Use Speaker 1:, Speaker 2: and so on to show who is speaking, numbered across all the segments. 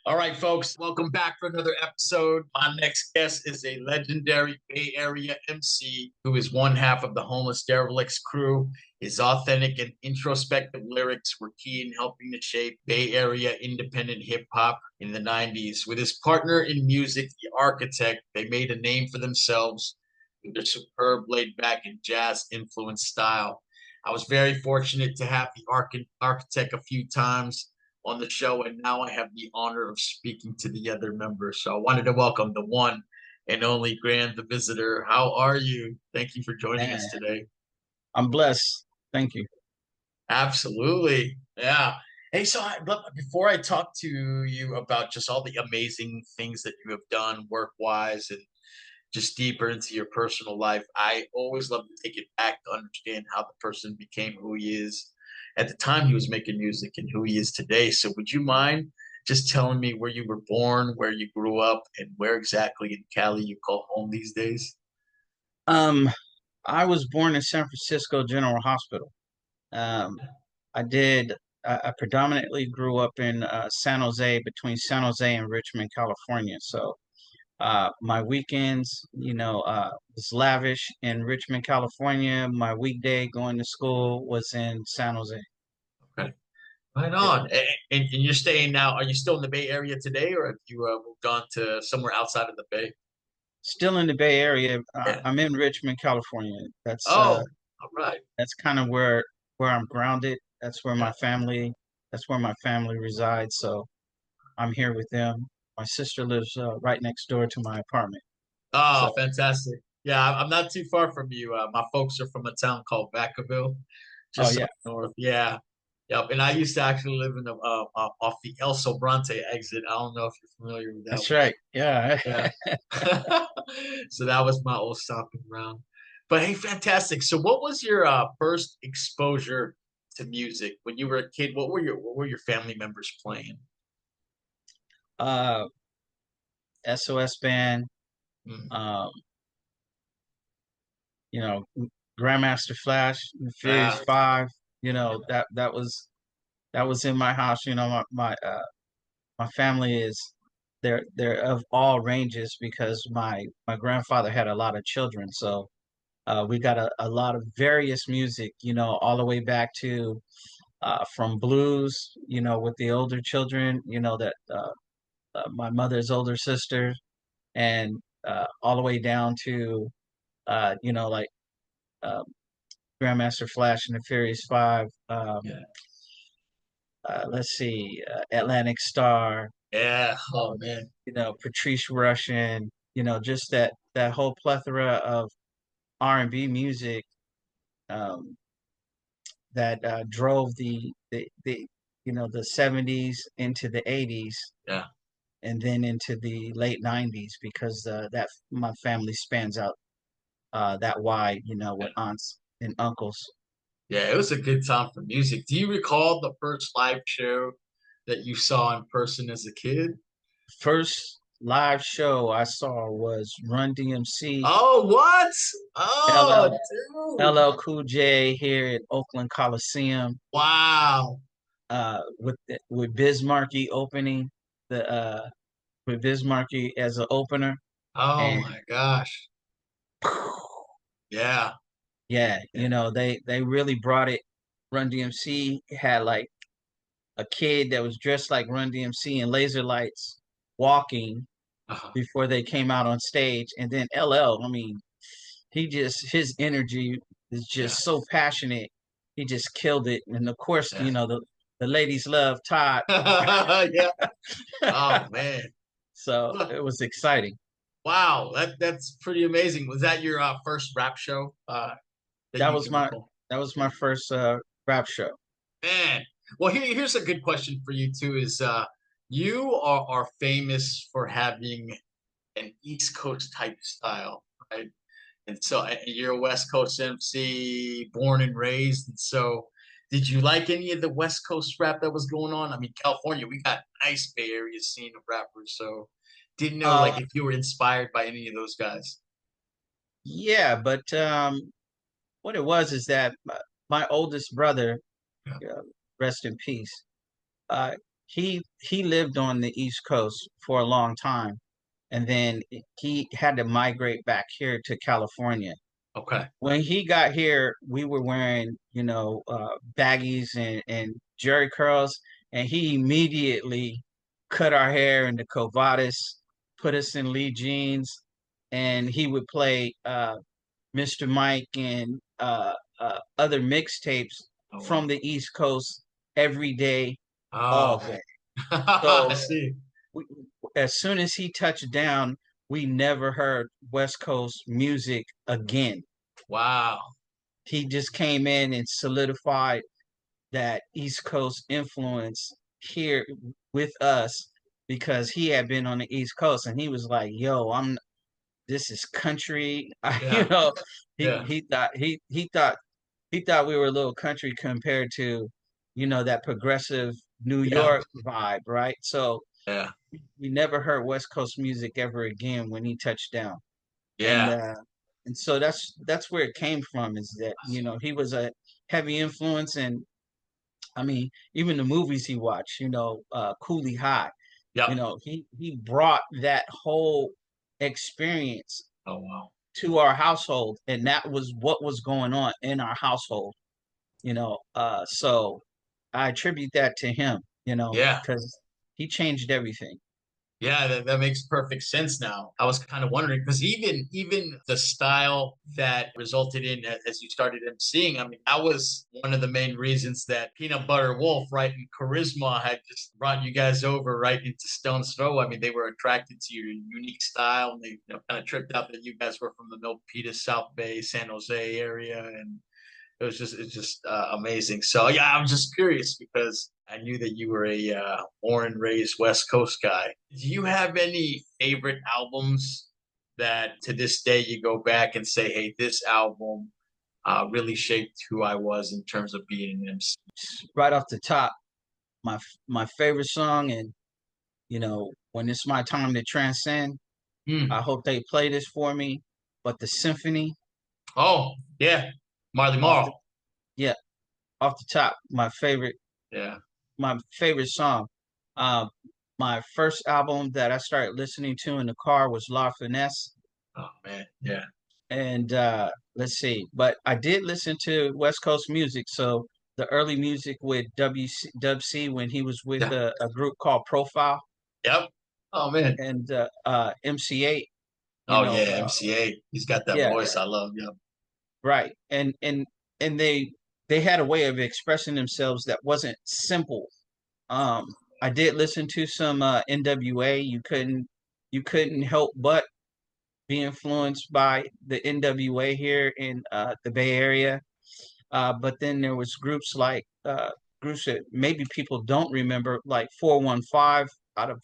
Speaker 1: All right, folks, welcome back for another episode. My next guest is a legendary Bay Area MC who is one half of the Homeliss Derilex crew. His authentic and introspective lyrics were key in helping to shape Bay Area independent hip hop in the 90s. With his partner in music, The Architect, they made a name for themselves with their superb, laid back, and jazz influenced style. I was very fortunate to have the Architect a few times on the show, and now I have the honor of speaking to the other members. So I wanted to welcome the one and only Grant, the visitor. How are you? Thank you for joining us
Speaker 2: Man,
Speaker 1: today.
Speaker 2: I'm blessed. Thank you.
Speaker 1: Absolutely. Yeah. Hey, but before I talk to you about just all the amazing things that you have done work wise and just deeper into your personal life, I always love to take it back to understand how the person became who he is at the time he was making music and who he is today. So, would you mind just telling me where you were born, where you grew up, and where exactly in Cali you call home these days?
Speaker 2: Um, I was born in San Francisco General Hospital. Um, I did. I predominantly grew up in San Jose, between San Jose and Richmond, California. So my weekends, was lavish in Richmond, California. My weekday going to school was in San Jose.
Speaker 1: Okay. Right
Speaker 2: Yeah.
Speaker 1: on. And you're staying now. Are you still in the Bay Area today, or have you moved on to somewhere outside of the Bay?
Speaker 2: Still in the Bay Area.
Speaker 1: Yeah.
Speaker 2: I'm in Richmond, California.
Speaker 1: Oh, all right.
Speaker 2: That's kind of where I'm grounded.
Speaker 1: Yeah.
Speaker 2: That's where my family resides. So I'm here with them. My sister lives right next door to my apartment.
Speaker 1: Oh,
Speaker 2: So,
Speaker 1: fantastic. Yeah, I'm not too far from you. My folks are from a town called Vacaville,
Speaker 2: oh
Speaker 1: just
Speaker 2: yeah,
Speaker 1: up north. Yeah. Yep. And I used to actually live in the off the El Sobrante exit. I don't know if you're familiar with that
Speaker 2: that's
Speaker 1: one.
Speaker 2: right. Yeah.
Speaker 1: Yeah. So that was my old stomping ground. But hey, fantastic. So what was your first exposure to music when you were a kid? What were your family members playing?
Speaker 2: uh, SOS band.
Speaker 1: Mm.
Speaker 2: Um, you know, Grandmaster Flash, the Furious
Speaker 1: Ah,
Speaker 2: Five. That was in my house. My family is they're of all ranges because my grandfather had a lot of children. So we got a lot of various music, all the way back to from blues, with the older children, that my mother's older sister, and all the way down to, like uh, Grandmaster Flash and the Furious Five.
Speaker 1: yeah.
Speaker 2: Let's see, Atlantic Star,
Speaker 1: Yeah. Oh
Speaker 2: um,
Speaker 1: man.
Speaker 2: Patrice Rushen, just that whole plethora of R&B music um, that drove the 70s into the 80s
Speaker 1: Yeah.
Speaker 2: and then into the late 90s because that my family spans out that wide, with aunts and uncles.
Speaker 1: Yeah, it was a good time for music. Do you recall the first live show that you saw in person as a kid?
Speaker 2: First live show I saw was Run DMC,
Speaker 1: Oh, what? Oh,
Speaker 2: LL
Speaker 1: dude.
Speaker 2: LL Cool J here at Oakland Coliseum,
Speaker 1: Wow.
Speaker 2: with Biz Markie opening the with Biz Markie as an opener,
Speaker 1: Oh
Speaker 2: and
Speaker 1: my gosh. Yeah.
Speaker 2: yeah,
Speaker 1: Yeah.
Speaker 2: they really brought it. Run DMC had like a kid that was dressed like Run DMC and laser lights walking
Speaker 1: Uh-huh.
Speaker 2: before they came out on stage, and then LL. I mean, his energy is
Speaker 1: Yeah.
Speaker 2: just so passionate. He just killed it, and of course,
Speaker 1: Yeah.
Speaker 2: the ladies love Todd,
Speaker 1: Yeah. Oh man.
Speaker 2: so
Speaker 1: Look,
Speaker 2: it was exciting.
Speaker 1: wow. That's pretty amazing. Was that your first rap show that
Speaker 2: That
Speaker 1: you
Speaker 2: was
Speaker 1: can
Speaker 2: my
Speaker 1: recall?
Speaker 2: that was my first rap show.
Speaker 1: Man, well, here's a good question for you too. Is you are famous for having an East Coast type style, right? And so you're a West Coast MC, born and raised. And so, did you like any of the West Coast rap that was going on? I mean, California, we got a nice Bay Area scene of rappers. So, didn't know
Speaker 2: Uh,
Speaker 1: like if you were inspired by any of those guys.
Speaker 2: yeah, but what it was is that my oldest brother,
Speaker 1: Yeah.
Speaker 2: uh, rest in peace, uh, he lived on the East Coast for a long time, and then he had to migrate back here to California.
Speaker 1: Okay.
Speaker 2: When he got here, we were wearing, baggies and jerry curls, and he immediately cut our hair into covatus, put us in Lee jeans, and he would play Mr. Mike and other mixtapes
Speaker 1: Oh
Speaker 2: from
Speaker 1: wow.
Speaker 2: the East Coast every day, all
Speaker 1: Oh man.
Speaker 2: day.
Speaker 1: I
Speaker 2: So
Speaker 1: see.
Speaker 2: we, as soon as he touched down, we never heard West Coast music again.
Speaker 1: Wow.
Speaker 2: He just came in and solidified that East Coast influence here with us because he had been on the East Coast and he was like, "Yo, I'm this is country."
Speaker 1: Yeah.
Speaker 2: He
Speaker 1: Yeah.
Speaker 2: he thought he thought we were a little country compared to, that progressive New
Speaker 1: Yeah.
Speaker 2: York vibe, right? So
Speaker 1: Yeah.
Speaker 2: we never heard West Coast music ever again when he touched down. And
Speaker 1: Yeah.
Speaker 2: so that's where it came from is that, he was a heavy influence. And I mean, even the movies he watched, Cooley High,
Speaker 1: Yep.
Speaker 2: he brought that whole experience
Speaker 1: Oh wow.
Speaker 2: to our household, and that was what was going on in our household. So I attribute that to him,
Speaker 1: Yeah.
Speaker 2: because he changed everything.
Speaker 1: Yeah, that makes perfect sense now. I was kind of wondering because even the style that resulted in as you started emceeing, I mean, that was one of the main reasons that Peanut Butter Wolf, right, and Charisma had just brought you guys over right into Stone's Throw. I mean, they were attracted to your unique style, and they kind of tripped out that you guys were from the Milpitas, South Bay, San Jose area, and it's just amazing. So yeah, I'm just curious because I knew that you were a born and raised West Coast guy. Do you have any favorite albums that to this day you go back and say, hey, this album really shaped who I was in terms of being an MC?
Speaker 2: Right off the top, my favorite song, and when it's my time to transcend, I
Speaker 1: Hmm.
Speaker 2: hope they play this for me. But the symphony
Speaker 1: Oh yeah, Marley
Speaker 2: off the
Speaker 1: Marl.
Speaker 2: yeah, off the top,
Speaker 1: Yeah.
Speaker 2: my favorite song. Uh, my first album that I started listening to in the car was La Finesse.
Speaker 1: Oh man. Yeah.
Speaker 2: And let's see, but I did listen to West Coast music. So the early music with Dub C when he was with
Speaker 1: Yeah.
Speaker 2: a group called Profile,
Speaker 1: Yep. Oh man.
Speaker 2: and MC8, you
Speaker 1: Oh
Speaker 2: know,
Speaker 1: yeah, MCA. He's got that
Speaker 2: yeah,
Speaker 1: voice I love. Yep.
Speaker 2: right. And they had a way of expressing themselves that wasn't simple. I did listen to some NWA. You couldn't help but be influenced by the NWA here in the Bay Area. But then there was groups that maybe people don't remember, like 415 out of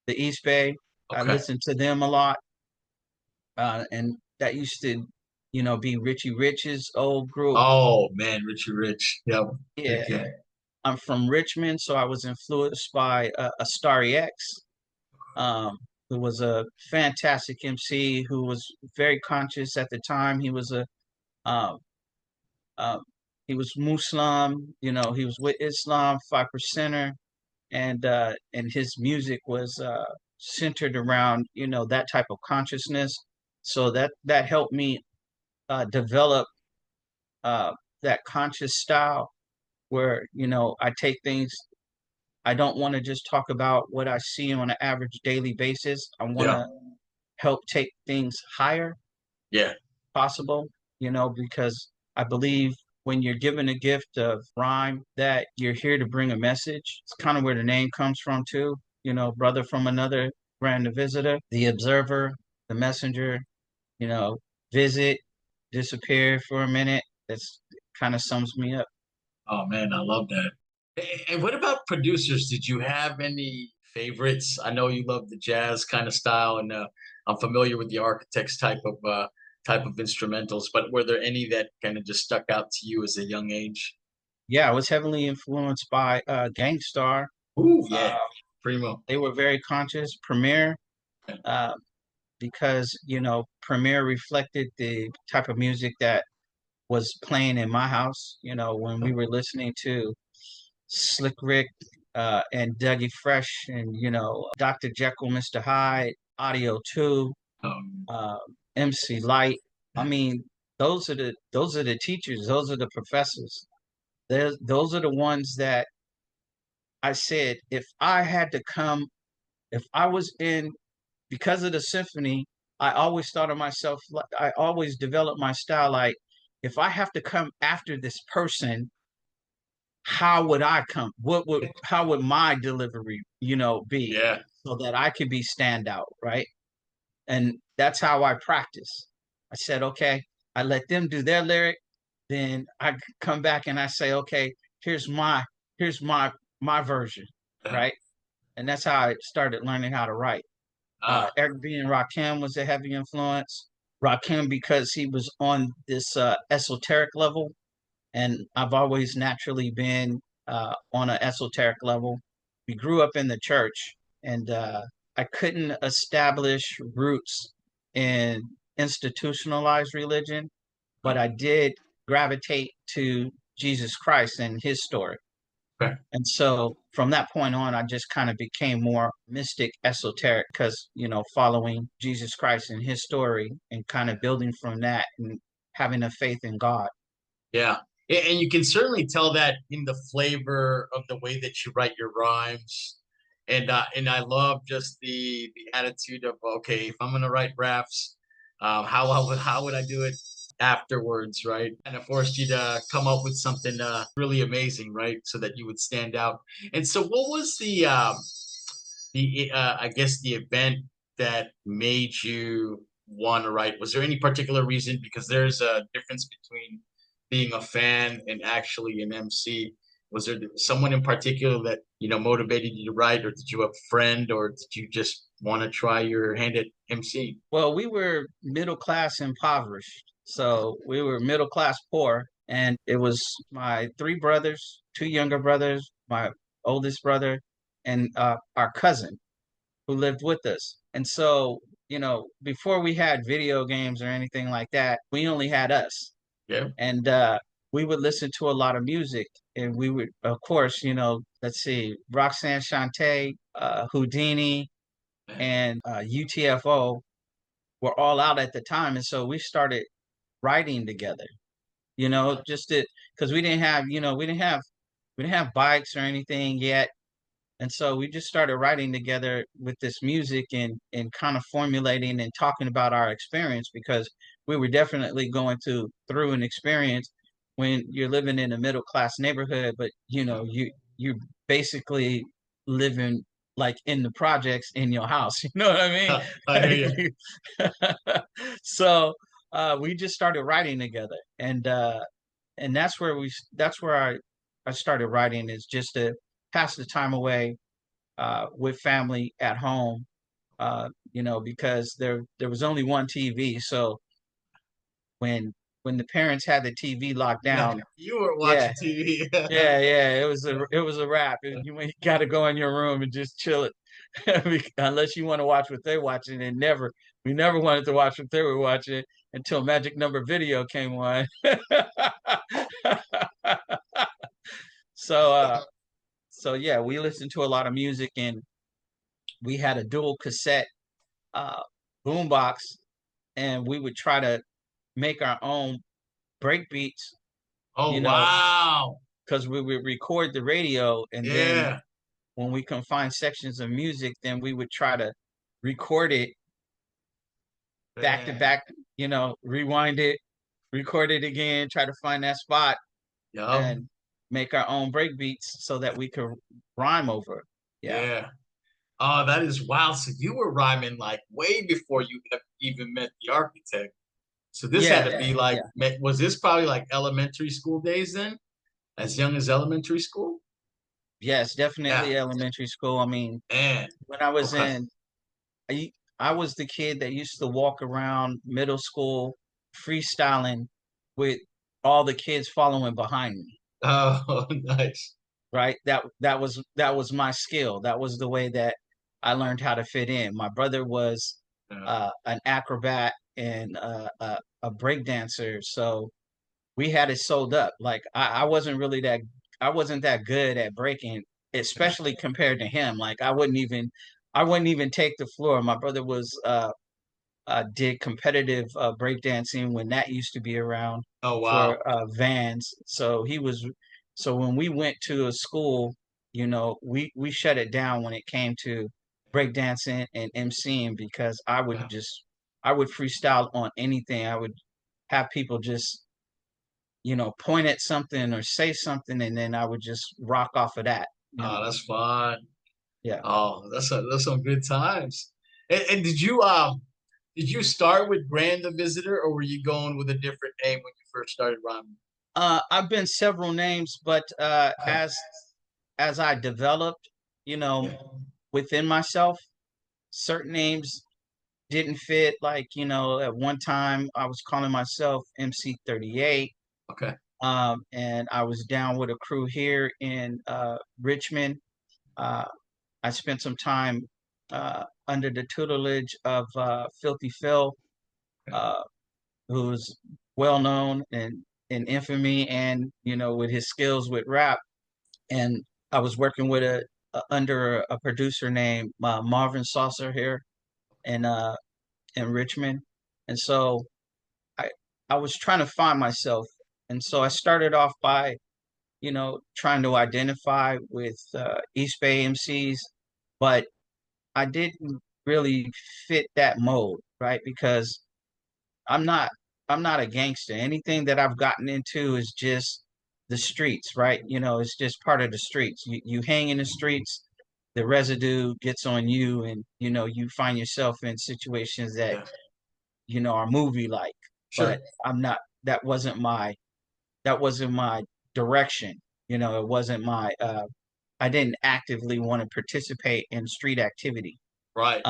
Speaker 2: the East Bay. I
Speaker 1: Okay.
Speaker 2: listened to them a lot, and that used to, be Richie Rich's old group.
Speaker 1: Oh man, Richie Rich. Yep.
Speaker 2: Yeah,
Speaker 1: Heck yeah.
Speaker 2: I'm from Richmond, so I was influenced by Astari X, um, who was a fantastic MC who was very conscious at the time. Um, uh, he was Muslim, he was with Islam, 5%er, and his music was centered around that type of consciousness. So that helped me develop uh, that conscious style where I take things. I don't want to just talk about what I see on an average daily basis. I want
Speaker 1: Yeah.
Speaker 2: to help take things higher
Speaker 1: Yeah.
Speaker 2: possible, because I believe when you're given a gift of rhyme that you're here to bring a message. It's kind of where the name comes from too. Brother from another, grand the visitor, the observer, the messenger, you know, visit, disappear for a minute. That's kind of sums me up.
Speaker 1: Oh man, I love that. And what about producers? Did you have any favorites? I know you love the jazz kind of style, and I'm familiar with the Architects type of instrumentals. But were there any that kind of just stuck out to you as a young age?
Speaker 2: Yeah, I was heavily influenced by Gangstar.
Speaker 1: Ooh,
Speaker 2: Uh,
Speaker 1: yeah, Primo.
Speaker 2: they were very conscious. Premier, uh, because Premier reflected the type of music that was playing in my house. When we were listening to Slick Rick, and Dougie Fresh and Dr. Jekyll, Mr. Hyde, Audio 2,
Speaker 1: Um,
Speaker 2: uh, MC Light. I mean, those are the teachers, those are the professors. Those are the ones that I said if I was in because of the symphony, I always thought of myself like I always developed my style like if I have to come after this person, how would I come? What would how would my delivery, be
Speaker 1: yeah.
Speaker 2: so that I could be standout, right? And that's how I practice. I said, okay, I let them do their lyric, then I come back and I say, okay, here's my here's my version, right? And that's how I started learning how to write.
Speaker 1: Uh,
Speaker 2: Eric B. and Rakim was a heavy influence. Rakim because he was on this esoteric level, and I've always naturally been on an esoteric level. We grew up in the church, and I couldn't establish roots in institutionalized religion, but I did gravitate to Jesus Christ and his story.
Speaker 1: okay.
Speaker 2: And so from that point on, I just kind of became more mystic, esoteric, because, following Jesus Christ and his story and kind of building from that and having a faith in God.
Speaker 1: Yeah. And you can certainly tell that in the flavor of the way that you write your rhymes. And I love just the attitude of okay, if I'm gonna write raps, how would I do it afterwards, right? And it forced you to come up with something really amazing, right? So that you would stand out. And so, what was the I guess the event that made you want to write? Was there any particular reason? Because there's a difference between being a fan and actually an MC. Was there someone in particular that motivated you to write, or did you have a friend, or did you just want to try your hand at MC?
Speaker 2: Well, we were middle class impoverished. So we were middle class poor. And it was my three brothers, two younger brothers, my oldest brother, and our cousin who lived with us. And so, before we had video games or anything like that, we only had us.
Speaker 1: Yeah.
Speaker 2: And we would listen to a lot of music. And we would, of course, let's see, Roxanne Shante, Houdini, and UTFO were all out at the time. And so we started writing together, just to, because we didn't have bikes or anything yet. And so we just started writing together with this music and kind of formulating and talking about our experience because we were definitely going through an experience when you're living in a middle class neighborhood, but you basically living like in the projects in your house. You know what
Speaker 1: I hear
Speaker 2: I
Speaker 1: you.
Speaker 2: mean? So we just started writing together, and that's where I started writing is just to pass the time away with family at home. Because there was only one TV, so when when the parents had the TV locked down,
Speaker 1: You were
Speaker 2: yeah,
Speaker 1: watching TV.
Speaker 2: yeah, it was a wrap. You got to go in your room and just chill it, unless you want to watch what they're watching. And we never wanted to watch what they were watching until Magic Number Video came on. so so yeah, we listened to a lot of music, and we had a dual cassette uh, boombox, and we would try to make our own break beats,
Speaker 1: Oh
Speaker 2: you know,
Speaker 1: wow.
Speaker 2: because we would record the radio, and then
Speaker 1: Yeah.
Speaker 2: when we can find sections of music, then we would try to record it back to
Speaker 1: Man.
Speaker 2: back, rewind it, record it again, try to find that spot,
Speaker 1: Yup.
Speaker 2: and make our own break beats so that we could rhyme over it. Yeah.
Speaker 1: Yeah. Oh, that is wild. So you were rhyming like way before you even met the architect. So this had
Speaker 2: Yeah.
Speaker 1: to be like,
Speaker 2: Yeah.
Speaker 1: was this probably like elementary school days then? As young as elementary school?
Speaker 2: Yes,
Speaker 1: Yeah.
Speaker 2: definitely elementary school. I mean,
Speaker 1: Man.
Speaker 2: when I was
Speaker 1: Okay.
Speaker 2: in I was the kid that used to walk around middle school freestyling with all the kids following behind me,
Speaker 1: Oh, nice.
Speaker 2: right? That was my skill. That was the way that I learned how to fit in. My brother was
Speaker 1: Yeah.
Speaker 2: an acrobat and a break dancer, so we had it sold up. Like I wasn't that good at breaking, especially compared to him. Like I wouldn't even take the floor. My brother was did competitive breakdancing when that used to be around
Speaker 1: Oh
Speaker 2: for
Speaker 1: wow.
Speaker 2: Vans. So when we went to a school, we shut it down when it came to breakdancing and emceeing because
Speaker 1: Yeah.
Speaker 2: I would freestyle on anything. I would have people just point at something or say something, and then I would just rock off of that.
Speaker 1: Oh, that's fun.
Speaker 2: Yeah.
Speaker 1: Oh, that's some good times. And did you start with Grand the Visitor, or were you going with a different name when you first started rhyming?
Speaker 2: I've been several names, but
Speaker 1: Oh,
Speaker 2: as I developed, you know,
Speaker 1: yeah.
Speaker 2: within myself, certain names didn't fit. Like, at one time I was calling myself MC38.
Speaker 1: Okay.
Speaker 2: And I was down with a crew here in Richmond. Uh, I spent some time under the tutelage of Filthy Phil,
Speaker 1: Okay.
Speaker 2: uh, who's well known in infamy and, with his skills with rap. And I was working with under a producer named Marvin Saucer here in in Richmond, and so I I was trying to find myself, and so I started off by trying to identify with East Bay MCs, but I didn't really fit that mold, right? Because I'm not I'm not a gangster. Anything that I've gotten into is just the streets, right? It's just part of the streets. You hang in the streets, the residue gets on you, and you find yourself in situations that
Speaker 1: Yeah.
Speaker 2: are movie like. But
Speaker 1: Sure.
Speaker 2: I'm not. That wasn't my direction. It wasn't my. I didn't actively want to participate in street activity.
Speaker 1: Right.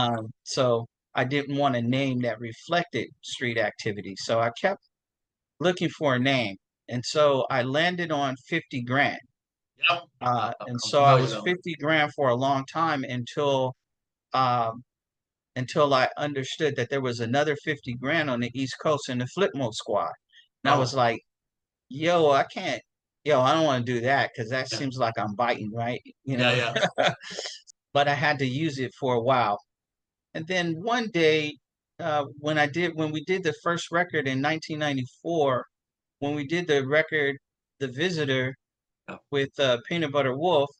Speaker 2: So I didn't want a name that reflected street activity. So I kept looking for a name. And so I landed on 50 grand.
Speaker 1: Yep.
Speaker 2: And
Speaker 1: I'm
Speaker 2: so I
Speaker 1: familiar with
Speaker 2: was
Speaker 1: them.
Speaker 2: 50 grand for a long time um, until I understood that there was another 50 grand on the East Coast in the Flip Mode Squad. And I was
Speaker 1: Oh,
Speaker 2: like, yo, I can't, yo, I don't want to do that because that
Speaker 1: yeah.
Speaker 2: seems like I'm biting, right?
Speaker 1: Yeah, yeah.
Speaker 2: But I had to use it for a while. And then one day, when we did the first record in 1994, when we did the record, The Visitor
Speaker 1: Yeah.
Speaker 2: with Peanut Butter Wolf,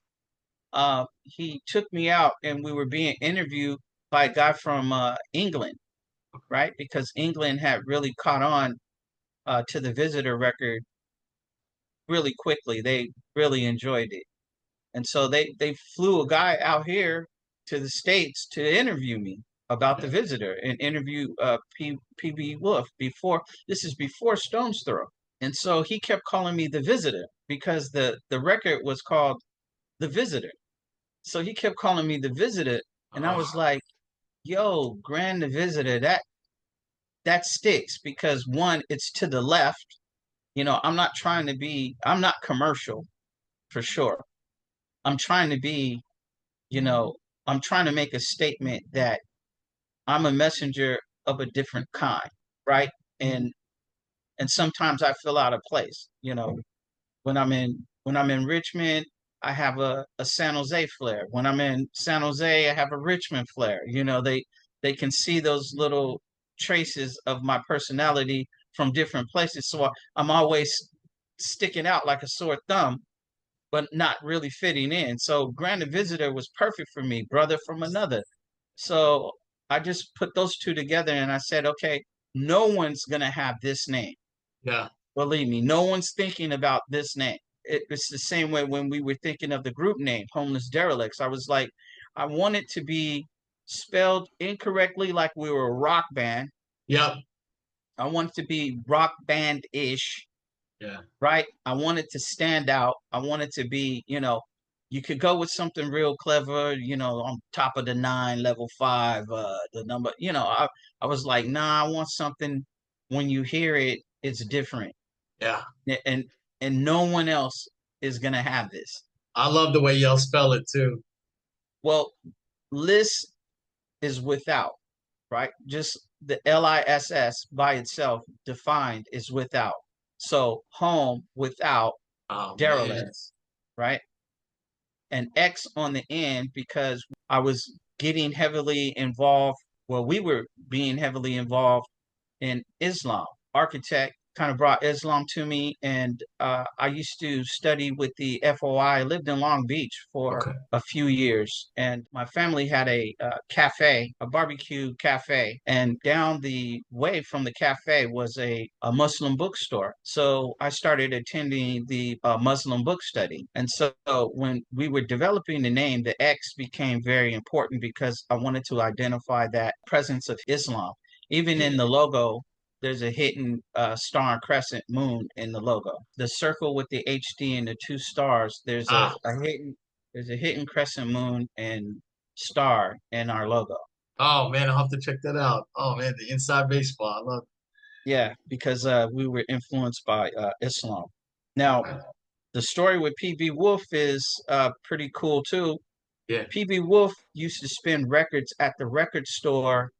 Speaker 2: he took me out and we were being interviewed by a guy from England, right? Because England had really caught on to the Visitor record really quickly. They really enjoyed it. And so they flew a guy out here to the States to interview me about the
Speaker 1: Yeah.
Speaker 2: visitor and interview PB Wolf before this is before Stone's Throw. And so he kept calling me the visitor because the record was called The Visitor. So he kept calling me the visitor and I was
Speaker 1: Oh,
Speaker 2: like, yo, Grand the Visitor, that sticks because one, it's to the left. I'm not commercial for sure. I'm trying to be you know, I'm trying to make a statement that I'm a messenger of a different kind, right? And sometimes I feel out of place. When I'm in Richmond, I have a San Jose flair. When I'm in San Jose, I have a Richmond flair. They can see those little traces of my personality from different places. So I'm always sticking out like a sore thumb but not really fitting in. So Grand Visitor was perfect for me, brother from another. So I just put those two together and I said, okay, no one's going to have this name.
Speaker 1: yeah.
Speaker 2: Believe me, no one's thinking about this name. It's the same way when we were thinking of the group name, Homeliss Derilex. I was like, I want it to be spelled incorrectly like we were a rock band.
Speaker 1: Yep.
Speaker 2: I want it to be rock band ish,
Speaker 1: Yeah.
Speaker 2: right? I want it to stand out. I want it to be, you could go with something real clever, on top of the nine, level five, the number, I was like, nah, I want something when you hear it, it's different.
Speaker 1: Yeah.
Speaker 2: And no one else is gonna have this.
Speaker 1: I love the way y'all spell it too.
Speaker 2: Well, list is without, right? Just the LISS by itself defined is without. So home without
Speaker 1: Oh man.
Speaker 2: derelict, right? an X on the end because I was getting heavily involved. Well, we were being heavily involved in Islam. Architect kind of brought Islam to me, and I used to study with the FOI. I lived in Long Beach for
Speaker 1: Okay.
Speaker 2: a few years, and my family had a cafe, a barbecue cafe, and down the way from the cafe was a Muslim bookstore. So I started attending the Muslim book study, and so when we were developing the name, the X became very important because I wanted to identify that presence of Islam. Even in
Speaker 1: Yeah.
Speaker 2: the logo, there's a hidden star and crescent moon in the logo. The circle with the HD and the two stars,
Speaker 1: Ah.
Speaker 2: there's a hidden crescent moon and star in our logo.
Speaker 1: Oh man, I'll have to check that out. Oh man, the inside baseball. I love
Speaker 2: Yeah, because we were influenced by Islam. Now,
Speaker 1: it.
Speaker 2: the story with PB Wolf is pretty cool too.
Speaker 1: Yeah.
Speaker 2: PB Wolf used to spin records at the record store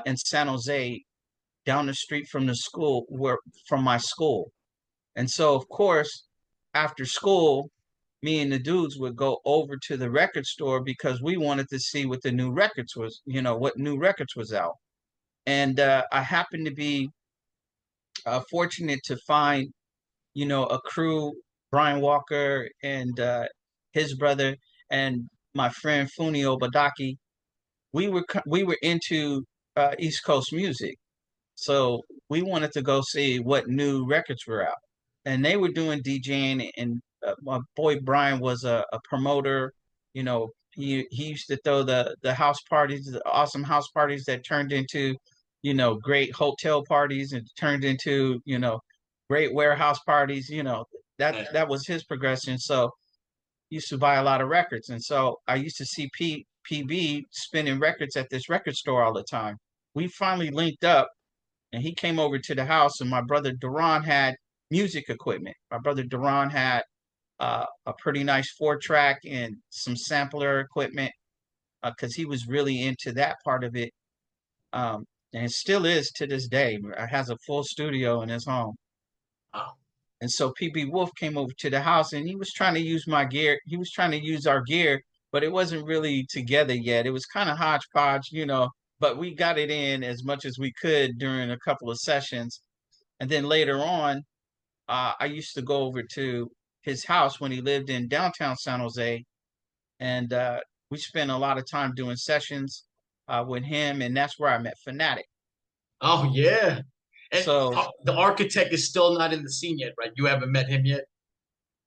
Speaker 2: in San Jose down the street from the school where from my school. And so, of course, after school, me and the dudes would go over to the record store because we wanted to see what the new records was, what new records was out. And I happened to be fortunate to find, a crew, Brian Walker and his brother and my friend Funio Badaki. We were into East Coast music. So we wanted to go see what new records were out. And they were doing DJing, and my boy Brian was a promoter. He used to throw the house parties, the awesome house parties that turned into, great hotel parties and turned into, great warehouse parties. That was his progression. So he used to buy a lot of records. And so I used to see PB spinning records at this record store all the time. We finally linked up and he came over to the house, and my brother Duran had music equipment. My brother Duran had a pretty nice 4-track and some sampler equipment because he was really into that part of it, and it still is to this day. It has a full studio in his home.
Speaker 1: Wow.
Speaker 2: And so PB Wolf came over to the house, and he was trying to use my gear. He was trying to use our gear, but it wasn't really together yet. It was kind of hodgepodge. But we got it in as much as we could during a couple of sessions. And then later on, I used to go over to his house when he lived in downtown San Jose, and we spent a lot of time doing sessions with him, and that's where I met Fanatic.
Speaker 1: Oh yeah. And
Speaker 2: So,
Speaker 1: the architect is still not in the scene yet, right? You haven't met him yet?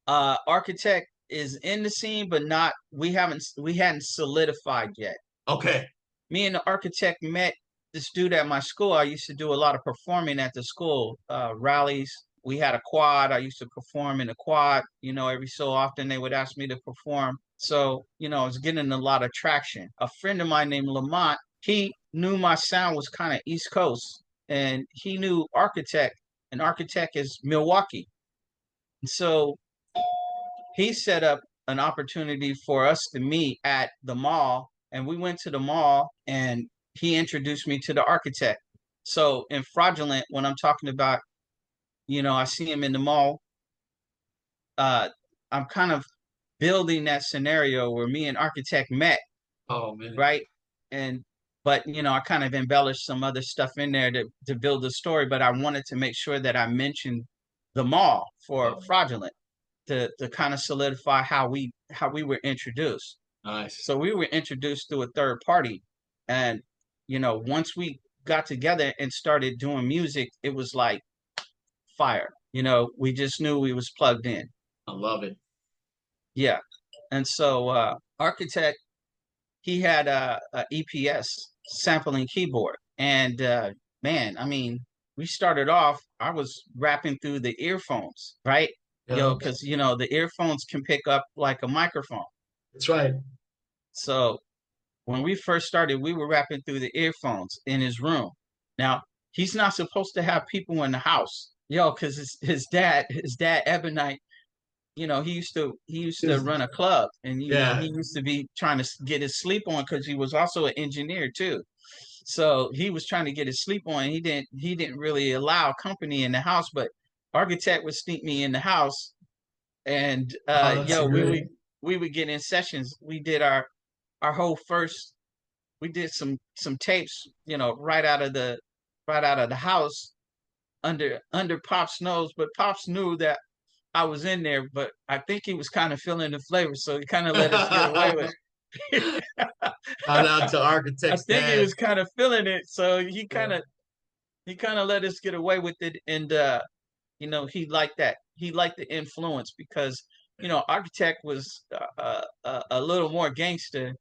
Speaker 2: Architect is in the scene, but not we hadn't solidified yet.
Speaker 1: Okay.
Speaker 2: Me and the architect met this dude at my school. I used to do a lot of performing at the school, rallies. We had a quad. I used to perform in a quad. Every so often they would ask me to perform. So, I was getting a lot of traction. A friend of mine named Lamont, he knew my sound was kind of East Coast, and he knew Architect, and Architect is Milwaukee. And so he set up an opportunity for us to meet at the mall, and we went to the mall, and he introduced me to the architect. So in Fraudulent, when I'm talking about, I see him in the mall, uh, I'm kind of building that scenario where me and architect met,
Speaker 1: Oh man.
Speaker 2: right? And but I kind of embellished some other stuff in there to build the story, but I wanted to make sure that I mentioned the mall for
Speaker 1: Oh,
Speaker 2: Fraudulent to kind of solidify how we were introduced.
Speaker 1: nice.
Speaker 2: So we were introduced through a third party, and once we got together and started doing music, it was like fire. We just knew we was plugged in.
Speaker 1: I love it.
Speaker 2: Yeah, and so Architect, he had a EPS sampling keyboard, and man, I mean, we started off. I was rapping through the earphones, right?
Speaker 1: Yeah,
Speaker 2: Because the earphones can pick up like a microphone.
Speaker 1: that's right.
Speaker 2: So when we first started, we were rapping through the earphones in his room. Now he's not supposed to have people in the house, because his dad Ebonite, he used to
Speaker 1: Is
Speaker 2: run a club, and he
Speaker 1: yeah.
Speaker 2: used to be trying to get his sleep on because he was also an engineer too. So he was trying to get his sleep on. He didn't really allow company in the house, but architect would sneak me in the house, and
Speaker 1: Oh, that's
Speaker 2: we would
Speaker 1: great.
Speaker 2: we would get in sessions. We did our whole first. We did some tapes, right out of the house under Pop's nose. But Pops knew that I was in there, but I think he was kind of feeling the flavor, so he kind of let us get away with
Speaker 1: Shout
Speaker 2: it.
Speaker 1: out to
Speaker 2: I
Speaker 1: Architect's
Speaker 2: think he
Speaker 1: dad.
Speaker 2: was kind of feeling it, so
Speaker 1: Yeah.
Speaker 2: he kind of let us get away with it, and he liked that. He liked the influence because Architect was a little more gangster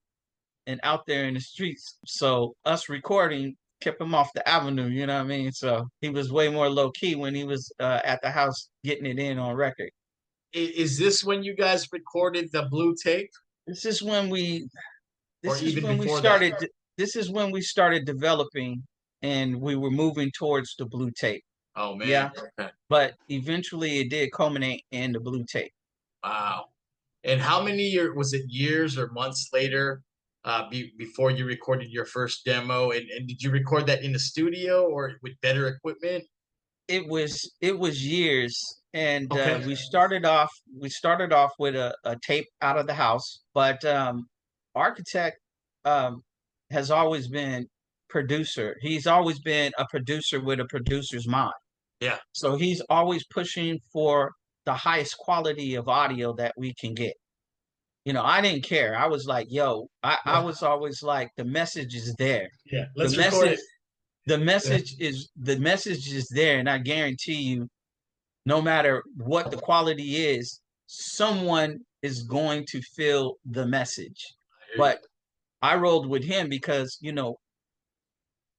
Speaker 2: and out there in the streets. So us recording kept him off the avenue. You know what I mean? So he was way more low key when he was at the house getting it in on record.
Speaker 1: Is this when you guys recorded the blue tape,
Speaker 2: This is when we.
Speaker 1: or
Speaker 2: This is
Speaker 1: even
Speaker 2: when we
Speaker 1: before that?
Speaker 2: started. This is when we started developing, and we were moving towards the blue tape.
Speaker 1: Oh man.
Speaker 2: Yeah,
Speaker 1: Okay.
Speaker 2: but eventually it did culminate in the blue tape.
Speaker 1: Wow. And how many years was it, years or months later, before you recorded your first demo? And did you record that in the studio or with better equipment?
Speaker 2: It was years, and
Speaker 1: Okay.
Speaker 2: we started off with a tape out of the house, but Architect um, has always been producer. He's always been a producer with a producer's mind.
Speaker 1: Yeah.
Speaker 2: So he's always pushing for the highest quality of audio that we can get. I didn't care. I was like, yo, I was always like, the message is there.
Speaker 1: Yeah.
Speaker 2: The
Speaker 1: Let's record
Speaker 2: message,
Speaker 1: it. Yeah.
Speaker 2: the message is there, and I guarantee you, no matter what the quality is, someone is going to feel the message.
Speaker 1: I hear you.
Speaker 2: But I rolled with him because,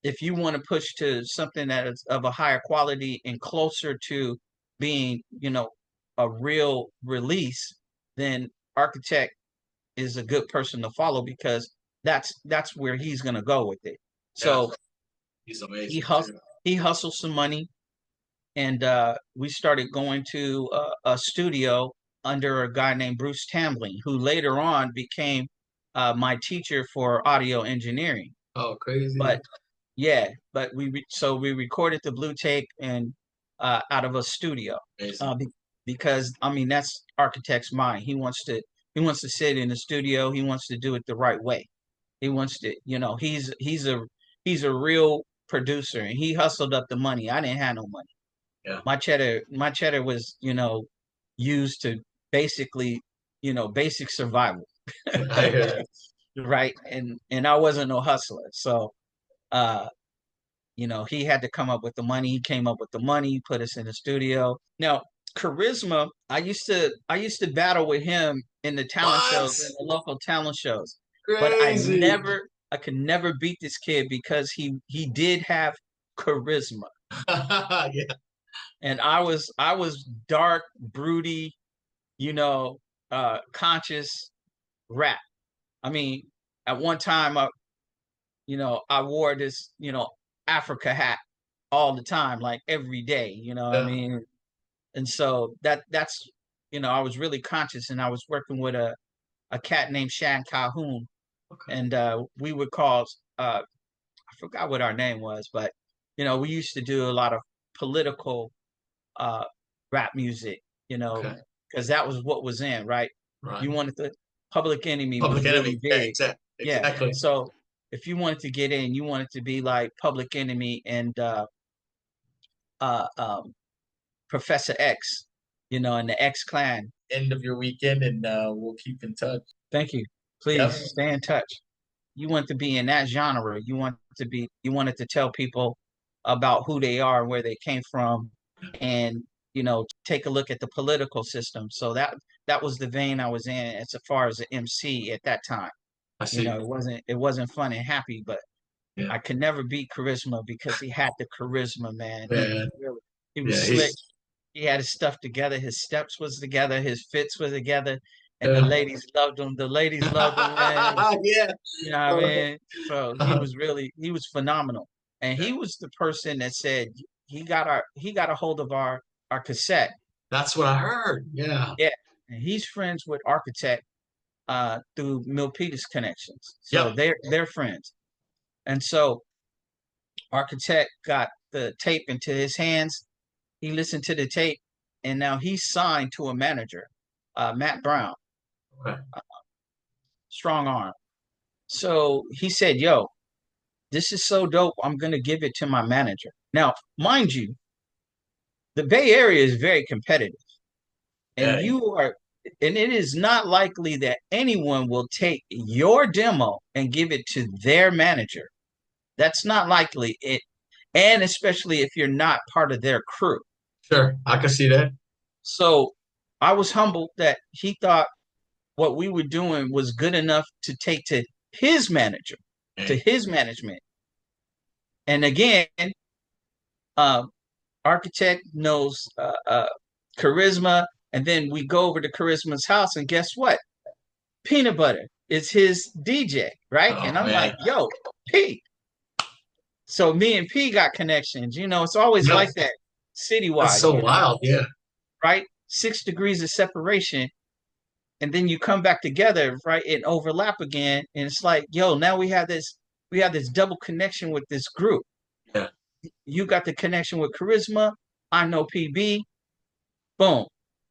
Speaker 2: if you want to push to something that is of a higher quality and closer to being, a real release, then Architect is a good person to follow because that's where he's gonna go with it.
Speaker 1: Yeah.
Speaker 2: So
Speaker 1: He's
Speaker 2: he
Speaker 1: amazing
Speaker 2: hus
Speaker 1: too.
Speaker 2: he hustled some money, and we started going to a studio under a guy named Bruce Tambling, who later on became my teacher for audio engineering.
Speaker 1: Oh, crazy.
Speaker 2: But yeah, but we recorded the blue tape and out of a studio,
Speaker 1: Amazing.
Speaker 2: uh, be, because I mean that's Architect's mind. He wants to sit in the studio. He wants to do it the right way. He wants to, he's a real producer, and he hustled up the money. I didn't have no money.
Speaker 1: Yeah.
Speaker 2: My cheddar was, used to basically, basic survival,
Speaker 1: I hear you.
Speaker 2: right? And I wasn't no hustler, so uh, he had to come up with the money. He came up with the money. He put us in the studio. Now, Charisma, I used to battle with him in the talent shows, in
Speaker 1: What?
Speaker 2: the local talent shows, but
Speaker 1: Crazy.
Speaker 2: I could never beat this kid because he did have charisma,
Speaker 1: Yeah.
Speaker 2: and I was dark, broody, you know, conscious rap. I mean, at one time, I wore this, Africa hat all the time, like every day. I
Speaker 1: Yeah.
Speaker 2: mean, and so that's, I was really conscious, and I was working with a cat named Shan Calhoun,
Speaker 1: Okay.
Speaker 2: and we would call I forgot what our name was, but we used to do a lot of political uh, rap music, you know,
Speaker 1: Okay.
Speaker 2: because that was what was in, right?
Speaker 1: Right.
Speaker 2: You wanted the Public Enemy
Speaker 1: Public
Speaker 2: was
Speaker 1: Enemy.
Speaker 2: really
Speaker 1: Yeah,
Speaker 2: big.
Speaker 1: exactly.
Speaker 2: Yeah.
Speaker 1: Exactly.
Speaker 2: So if you wanted to get in, you wanted to be like Public Enemy and uh, um, Professor X, and the X Clan.
Speaker 1: End of your weekend, and we'll keep in touch.
Speaker 2: Thank you.
Speaker 1: Yep.
Speaker 2: Please stay in touch. You want to be in that genre. You wanted to tell people about who they are and where they came from, and take a look at the political system. So that was the vein I was in as far as the MC at that time.
Speaker 1: I see.
Speaker 2: It wasn't fun and happy, but
Speaker 1: Yeah.
Speaker 2: I could never beat Charisma because he had the charisma, man. He
Speaker 1: Man.
Speaker 2: really he was
Speaker 1: Yeah.
Speaker 2: slick. He had his stuff together. His steps was together. His fits were together, and the
Speaker 1: Yeah.
Speaker 2: ladies loved him. The ladies loved him, man.
Speaker 1: Yeah.
Speaker 2: You know what I mean? So he was phenomenal. And
Speaker 1: Yeah.
Speaker 2: he was the person that said he got a hold of our cassette.
Speaker 1: That's what I heard. Yeah.
Speaker 2: Yeah. And he's friends with Architect through Milpitas connections. So
Speaker 1: Yep.
Speaker 2: they're friends. And so Architect got the tape into his hands. He listened to the tape, and now he's signed to a manager, Matt Brown.
Speaker 1: Right.
Speaker 2: Strong arm. So he said, "Yo, this is so dope. I'm gonna give it to my manager." Now, mind you, the Bay Area is very competitive, and
Speaker 1: Yeah.
Speaker 2: you are, and it is not likely that anyone will take your demo and give it to their manager. That's not likely. And especially if you're not part of their crew.
Speaker 1: Sure. I can see that.
Speaker 2: So I was humbled that he thought what we were doing was good enough to take to his manager, to
Speaker 1: Hey.
Speaker 2: his management. And again, uh, architect knows charisma, and then we go over to Charisma's house, and guess what? Peanut Butter is his DJ, right?
Speaker 1: Oh
Speaker 2: And I'm like,
Speaker 1: man.
Speaker 2: yo, P. So me and P got connections. It's always
Speaker 1: Yep.
Speaker 2: like that
Speaker 1: That's
Speaker 2: citywide,
Speaker 1: so wild. Yeah.
Speaker 2: right? 6 degrees of separation, and then you come back together, right? And overlap again, and it's like, yo, now we have this double connection with this group.
Speaker 1: Yeah.
Speaker 2: You got the connection with Charisma. I know PB. Boom.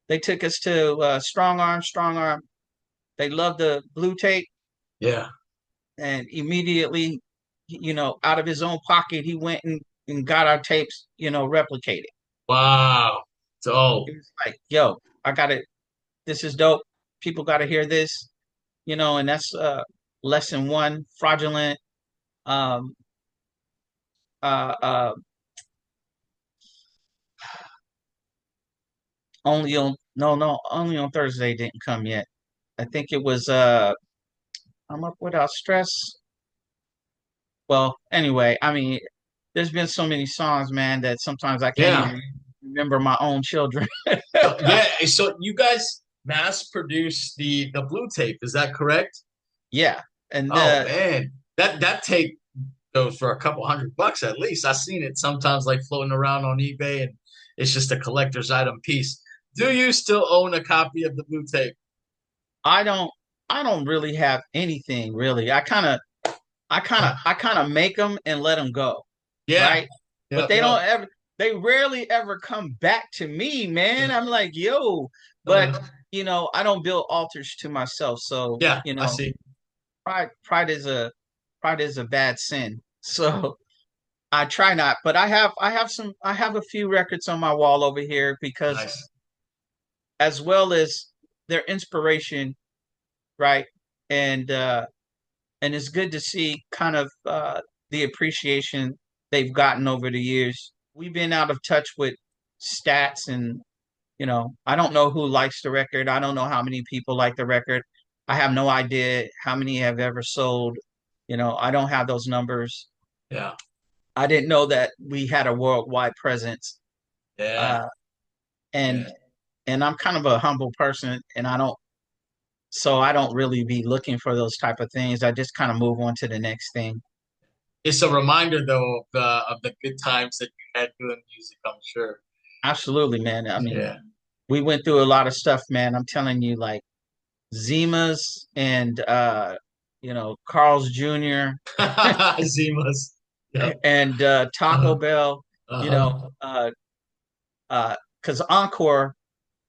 Speaker 2: They took us to Strong Arm. Strong Arm. They loved the blue tape,
Speaker 1: Yeah.
Speaker 2: and immediately, out of his own pocket, he went and got our tapes, replicated.
Speaker 1: Wow.
Speaker 2: He
Speaker 1: So
Speaker 2: was like, "Yo, I got it. This is dope. People got to hear this." And that's lesson one: fraudulent. Um, uh, uh, only on no, no, only on Thursday didn't come yet. I think it was I'm up without stress. Well, anyway, I mean, there's been so many songs, man, that sometimes I can't
Speaker 1: yeah.
Speaker 2: even remember my own children.
Speaker 1: So yeah. So you guys mass produce the blue tape, is that correct?
Speaker 2: Yeah, and
Speaker 1: Oh man. That tape goes for a couple $100 at least. I've seen it sometimes like floating around on eBay, and it's just a collector's item piece. Do you still own a copy of the blue tape?
Speaker 2: I don't, I don't really have anything really. I kind of make them and let them go,
Speaker 1: Yeah.
Speaker 2: right? But
Speaker 1: Yep,
Speaker 2: they
Speaker 1: yep.
Speaker 2: don't ever, they rarely ever come back to me, man.
Speaker 1: Yeah.
Speaker 2: I'm like, yo, but
Speaker 1: Uh,
Speaker 2: I don't build altars to myself, so
Speaker 1: yeah, I see.
Speaker 2: pride is a bad sin. So I try not, but I have a few records on my wall over here because
Speaker 1: Nice.
Speaker 2: as well as their inspiration, right? And and it's good to see kind of the appreciation they've gotten over the years. We've been out of touch with stats, and I don't know who likes the record. I don't know how many people like the record. I have no idea how many have ever sold. I don't have those numbers.
Speaker 1: Yeah.
Speaker 2: I didn't know that we had a worldwide presence.
Speaker 1: Yeah.
Speaker 2: Uh, and
Speaker 1: Yeah.
Speaker 2: and I'm kind of a humble person, and I don't really be looking for those type of things. I just kind of move on to the next thing.
Speaker 1: It's a reminder though of the good times that you had doing music, I'm sure.
Speaker 2: Absolutely, man. I mean,
Speaker 1: Yeah.
Speaker 2: we went through a lot of stuff, man. I'm telling you, like Zima's and Carl's Jr.
Speaker 1: Zimas. Yep.
Speaker 2: and Taco
Speaker 1: Uh-huh.
Speaker 2: Bell, you know,
Speaker 1: Uh-huh.
Speaker 2: because Encore,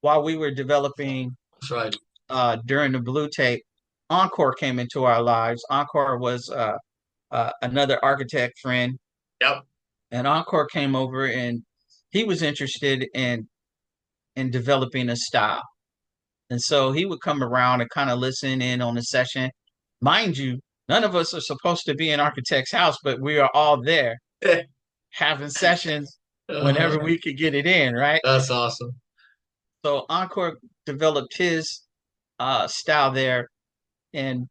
Speaker 2: while we were developing
Speaker 1: That's right.
Speaker 2: during the Blue Tape, Encore came into our lives. Encore was another architect friend,
Speaker 1: Yep.
Speaker 2: and Encore came over, and he was interested in developing a style. And so he would come around and kind of listen in on the session. Mind you, none of us are supposed to be in architect's house, but we are all there having sessions whenever
Speaker 1: Uh-huh.
Speaker 2: we could get it in, right?
Speaker 1: That's awesome.
Speaker 2: So Encore developed his style there, and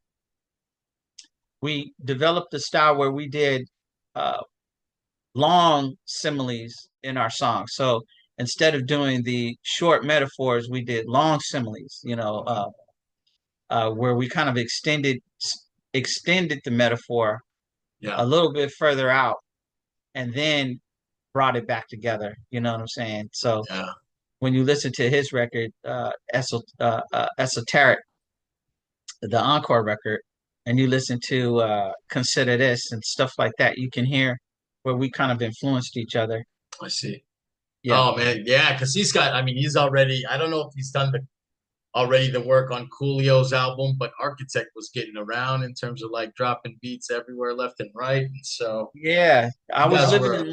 Speaker 2: we developed a style where we did uh, long similes in our songs. So instead of doing the short metaphors, we did long similes. Where we kind of extended the metaphor
Speaker 1: Yeah.
Speaker 2: a little bit further out, and then brought it back together. You know what I'm saying? So
Speaker 1: Yeah.
Speaker 2: when you listen to his record, Esoteric, the Encore record, and you listen to Consider This and stuff like that, you can hear where we kind of influenced each other.
Speaker 1: I see.
Speaker 2: Yeah.
Speaker 1: Oh man, yeah, because he's got, I mean, he's already, I don't know if he's done already to work on Coolio's album, but Architect was getting around in terms of like dropping beats everywhere, left and right. And so
Speaker 2: Yeah,
Speaker 1: you guys were,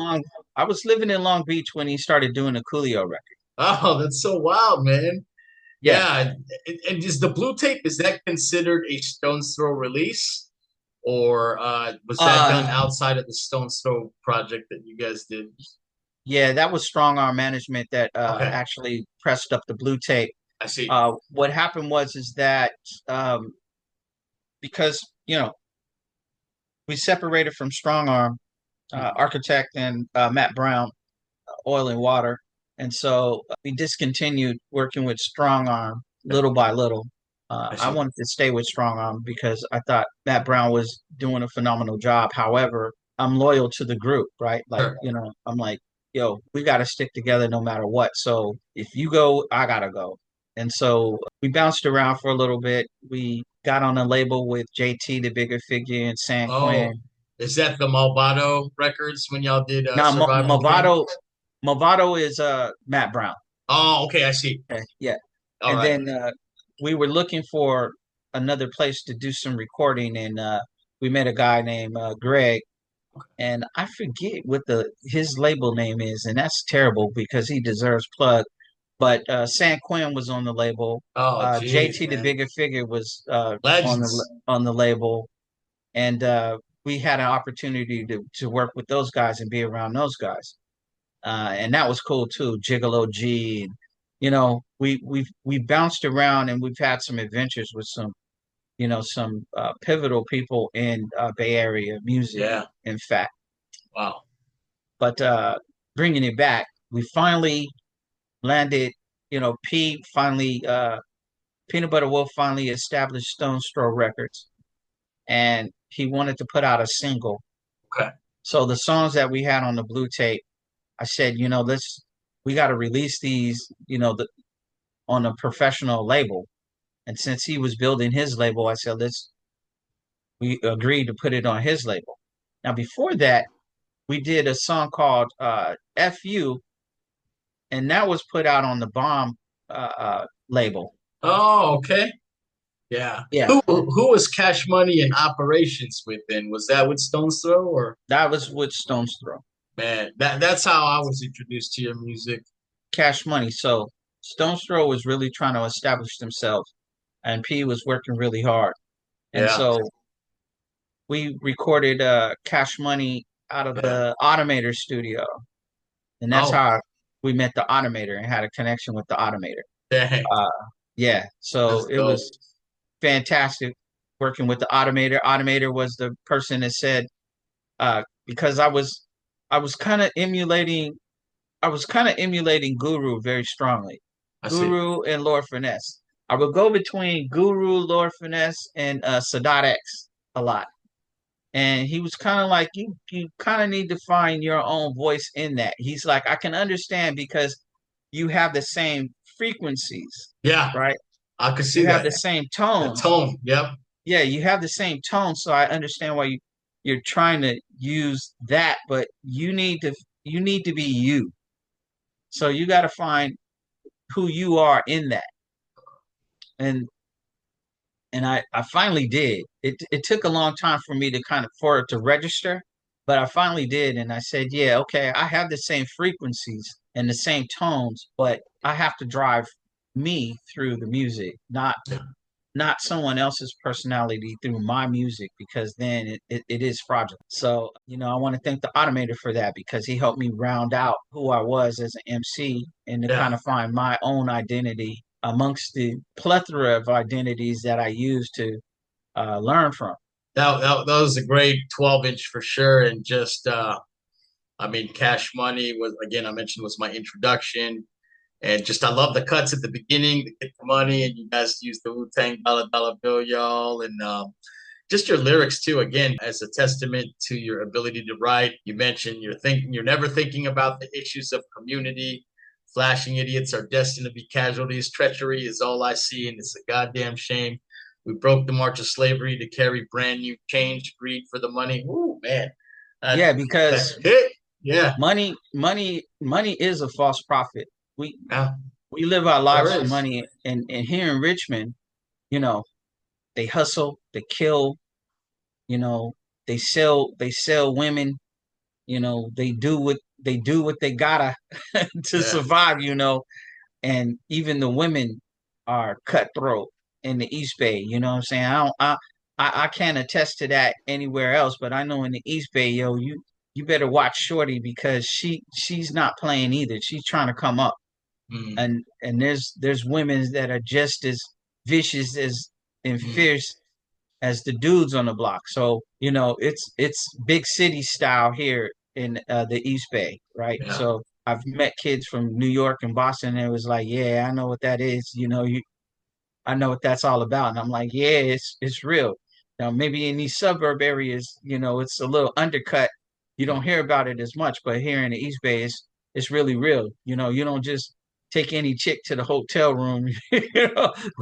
Speaker 2: I was living in Long Beach when he started doing the Coolio record.
Speaker 1: oh, that's so wild, man.
Speaker 2: Yeah.
Speaker 1: Yeah. And is the blue tape, is that considered a Stone's Throw release? Or was that
Speaker 2: Uh
Speaker 1: done outside of the Stone's Throw project that you guys did?
Speaker 2: yeah, that was Strong Arm Management that
Speaker 1: Okay,
Speaker 2: actually pressed up the blue tape.
Speaker 1: I see.
Speaker 2: What happened was is that because we separated from Strong Arm,
Speaker 1: Mhm.
Speaker 2: Architect and Matt Brown, Oil and Water, and so we discontinued working with Strong Arm
Speaker 1: Okay,
Speaker 2: little by little.
Speaker 1: I
Speaker 2: I
Speaker 1: see.
Speaker 2: wanted to stay with Strong Arm because I thought Matt Brown was doing a phenomenal job. However, I'm loyal to the group, right? Like,
Speaker 1: Sure.
Speaker 2: I'm like, yo, we got to stick together no matter what. So if you go, I gotta go. And so we bounced around for a little bit. We got on a label with JT, the bigger figure, and San
Speaker 1: Oh,
Speaker 2: Quinn.
Speaker 1: is that the Malvado records when y'all did
Speaker 2: Now,
Speaker 1: Surviving the Game?
Speaker 2: Movado is Matt Brown.
Speaker 1: Oh, okay, I see.
Speaker 2: Okay, yeah.
Speaker 1: All
Speaker 2: And
Speaker 1: right.
Speaker 2: then we were looking for another place to do some recording, and we met a guy named Greg, and I forget what the his label name is, and that's terrible because he deserves plug. But San Quinn was on the label.
Speaker 1: Oh, geez,
Speaker 2: JT the
Speaker 1: man.
Speaker 2: Bigger Figure was
Speaker 1: Legends.
Speaker 2: on the label, and we had an opportunity to work with those guys and be around those guys, and that was cool too. Gigolo G, and we bounced around and we've had some adventures with some pivotal people in Bay Area music,
Speaker 1: Yeah.
Speaker 2: in fact.
Speaker 1: Wow.
Speaker 2: But bringing it back, we finally landed. P finally, Peanut Butter Wolf finally established Stone Throw Records, and he wanted to put out a single.
Speaker 1: Okay.
Speaker 2: So the songs that we had on the blue tape, I said, let's we got to release these, on a professional label. And since he was building his label, I said, we agreed to put it on his label. Now, before that, we did a song called FU, and that was put out on the Bomb label.
Speaker 1: Oh, okay. Yeah.
Speaker 2: Yeah,
Speaker 1: Who was Cash Money and Operations with then? Was that with Stone's Throw or
Speaker 2: that was with Stone's Throw.
Speaker 1: man, that's how I was introduced to your music.
Speaker 2: Cash Money. So Stone's Throw was really trying to establish themselves, and P was working really hard. And
Speaker 1: Yeah.
Speaker 2: so we recorded Cash Money out of
Speaker 1: Yeah.
Speaker 2: the Automator studio. And that's
Speaker 1: Oh,
Speaker 2: how we met the Automator and had a connection with the Automator.
Speaker 1: dang.
Speaker 2: Uh, yeah, so
Speaker 1: That's
Speaker 2: it
Speaker 1: dope.
Speaker 2: was fantastic working with the Automator. Automator was the person that said, because I was kind of emulating, Guru very strongly,
Speaker 1: I see.
Speaker 2: Guru and Lord Finesse. I would go between Guru, Lord Finesse, and Sadat X a lot. And he was kind of like, you kind of need to find your own voice in that. He's like, I can understand because you have the same frequencies,
Speaker 1: Yeah,
Speaker 2: right?
Speaker 1: I could see
Speaker 2: You have
Speaker 1: that.
Speaker 2: the same
Speaker 1: The
Speaker 2: tones.
Speaker 1: tone. Yep.
Speaker 2: Yeah, you have the same tone. So I understand why you're trying to use that, but you need to be you. So you got to find who you are in that. And I finally did. It took a long time for me to for it to register, but I finally did, and I said, yeah, okay, I have the same frequencies and the same tones, but I have to drive me through the music,
Speaker 1: Yeah.
Speaker 2: not someone else's personality through my music, because then it is fraudulent. So, I want to thank the Automator for that because he helped me round out who I was as an MC and to
Speaker 1: Yeah.
Speaker 2: kind of find my own identity amongst the plethora of identities that I use to learn from.
Speaker 1: That was a great 12-inch for sure. And just I mean, Cash Money was, again, I mentioned, was my introduction. And just I love the cuts at the beginning to get the money, and you guys use the Wu Tang Dollar Dollar Bill, y'all, and just your lyrics too. Again, as a testament to your ability to write. You mentioned you're never thinking about the issues of community. Flashing idiots are destined to be casualties. Treachery is all I see, and it's a goddamn shame. We broke the march of slavery to carry brand new change, greed for the money. Ooh, man, that
Speaker 2: Yeah, because
Speaker 1: that hit. Yeah,
Speaker 2: money is a false prophet. We
Speaker 1: yeah,
Speaker 2: we live our lives
Speaker 1: There
Speaker 2: for
Speaker 1: is.
Speaker 2: money, and here in Richmond, you know, they hustle, they kill, you know, they sell women, they do what they gotta to
Speaker 1: Yeah.
Speaker 2: survive, and even the women are cutthroat in the East Bay. You know what I'm saying? I can't attest to that anywhere else, but I know in the East Bay, yo, you better watch Shorty because she's not playing either. She's trying to come up,
Speaker 1: Mm,
Speaker 2: and there's women that are just as vicious as and
Speaker 1: mm,
Speaker 2: fierce as the dudes on the block. So it's big city style here in the East Bay, right?
Speaker 1: yeah.
Speaker 2: So I've met kids from New York and Boston, and it was like, yeah, I know what that is. I know what that's all about, and I'm like, yeah, it's real. Now maybe in these suburb areas, it's a little undercut. You don't
Speaker 1: Mm,
Speaker 2: hear about it as much, but here in the East Bay, it's really real. You don't just take any chick to the hotel room.